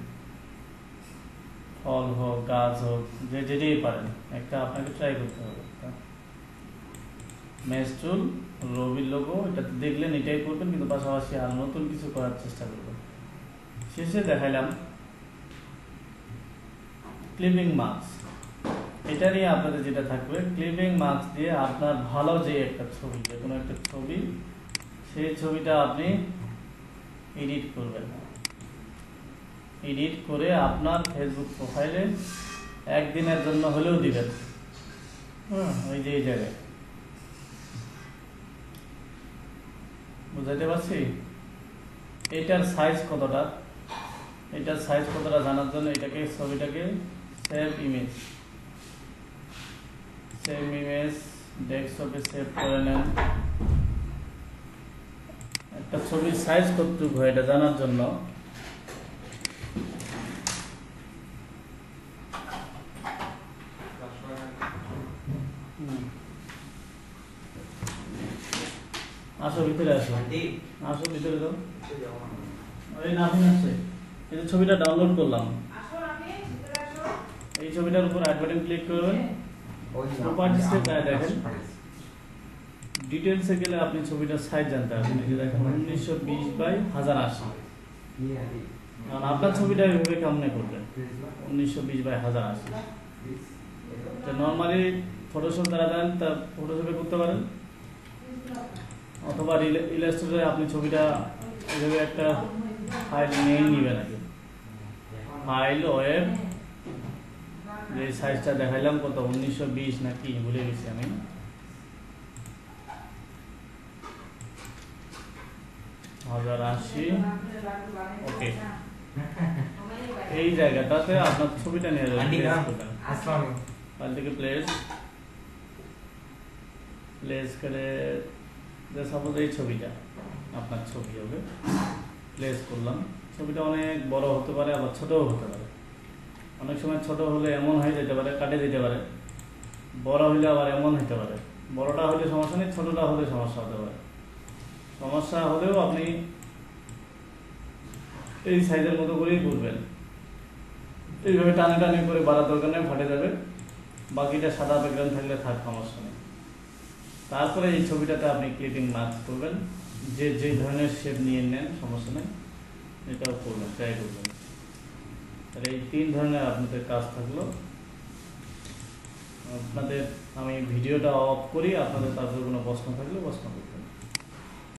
ফল হোক, গাছ হোক, যে যেটাই পারেন একটা আপনাকে ট্রাই করতে হবে। মেশ টুল, রবির লোগো, এটা দেখলেন এটাই করবেন, কিন্তু পাশাপাশি আর নতুন কিছু করার চেষ্টা করবেন। শেষে দেখাইলাম ক্লিপিং মার্কস। এটা নিয়ে আপনাদের যেটা থাকবে, ক্লিপিং মার্কস দিয়ে আপনার ভালো যে একটা ছবি, যে কোনো একটা ছবি, সেই ছবিটা আপনি এডিট করবেন। এডিট করে আপনার ফেসবুক প্রোফাইলে একদিনের জন্য হলেও দিবেন। ওই যে এই জায়গায় বুঝাইতে পারছি। এটার সাইজ কতটা, এটার সাইজ কতটা জানার জন্য এটাকে, ছবিটাকে সেভ ইমেজ, ডেস্কটপে সেভ করে নেন। একটা ছবির সাইজ কতটুকু হয় এটা জানার জন্য আসো ভিতরে, আসো ভিতরে দাও। এই নাফিন আসছে, এই যে ছবিটা ডাউনলোড করলাম, এই ছবিটার উপর অ্যাড বাটন ক্লিক করবেন। প্রপার্টিসে যায় দেখেন, ডিটেইলসে গেলে আপনি ছবিটার সাইজ জানতে পারবেন। এই যে দেখেন 1920x1080, কারণ আপনার ছবিটা এইভাবে কেমনে করবেন 1920x1080। তো নর্মালি ফটোশপ দ্বারা জানেন, তা ফটোশপে করতে পারেন। অথবা ইলাস্ট্রেটরে আপনি ছবিটা এভাবে একটা ফাইল নিয়ে নেবেন আগে, ফাইল ওয়েব, যে সাইজটা দেখাইলাম কত 1920 নাকি ভুলে গেছি আমি, হাজার 80, ওকে। এই জায়গাটাতে আপনার ছবিটা নিয়ে যাবেন, ফাইল থেকে প্লেস করে সাপোজ এই ছবিটা আপনার ছবি হবে, প্লেস করলাম। ছবিটা অনেক বড় হতে পারে, আবার ছোটও হতে পারে। অনেক সময় ছোট হলে এমন হয়ে যেতে পারে, কাটে যেতে পারে। বড় হলে আবার এমন হতে পারে, বড়টা হলে সমস্যা নেই, ছোটটা হলে সমস্যা হতে পারে। সমস্যা হলেও আপনি এই সাইজের মতো করেই করবেন। এইভাবে টানে টানে করে বাড়ার দরকার নেই, ফাটে যাবে। বাকিটা সাদা ব্যাকগ্রাউন্ড থাকলে থাক, সমস্যা নেই। তারপরে এই ছবিটাতে আপনি ক্লিপিং মার্ক করবেন, যে ধরনের শেপ নিয়ে নেন সমস্যা নেই, এটাও করবেন, ট্রাই করবেন। তাহলে এই 3 ধরনের আপনাদের কাজ থাকলো। আপনাদের আমি ভিডিওটা অফ করি, আপনাদের তারপরে কোনো প্রশ্ন থাকলে প্রশ্ন করবেন।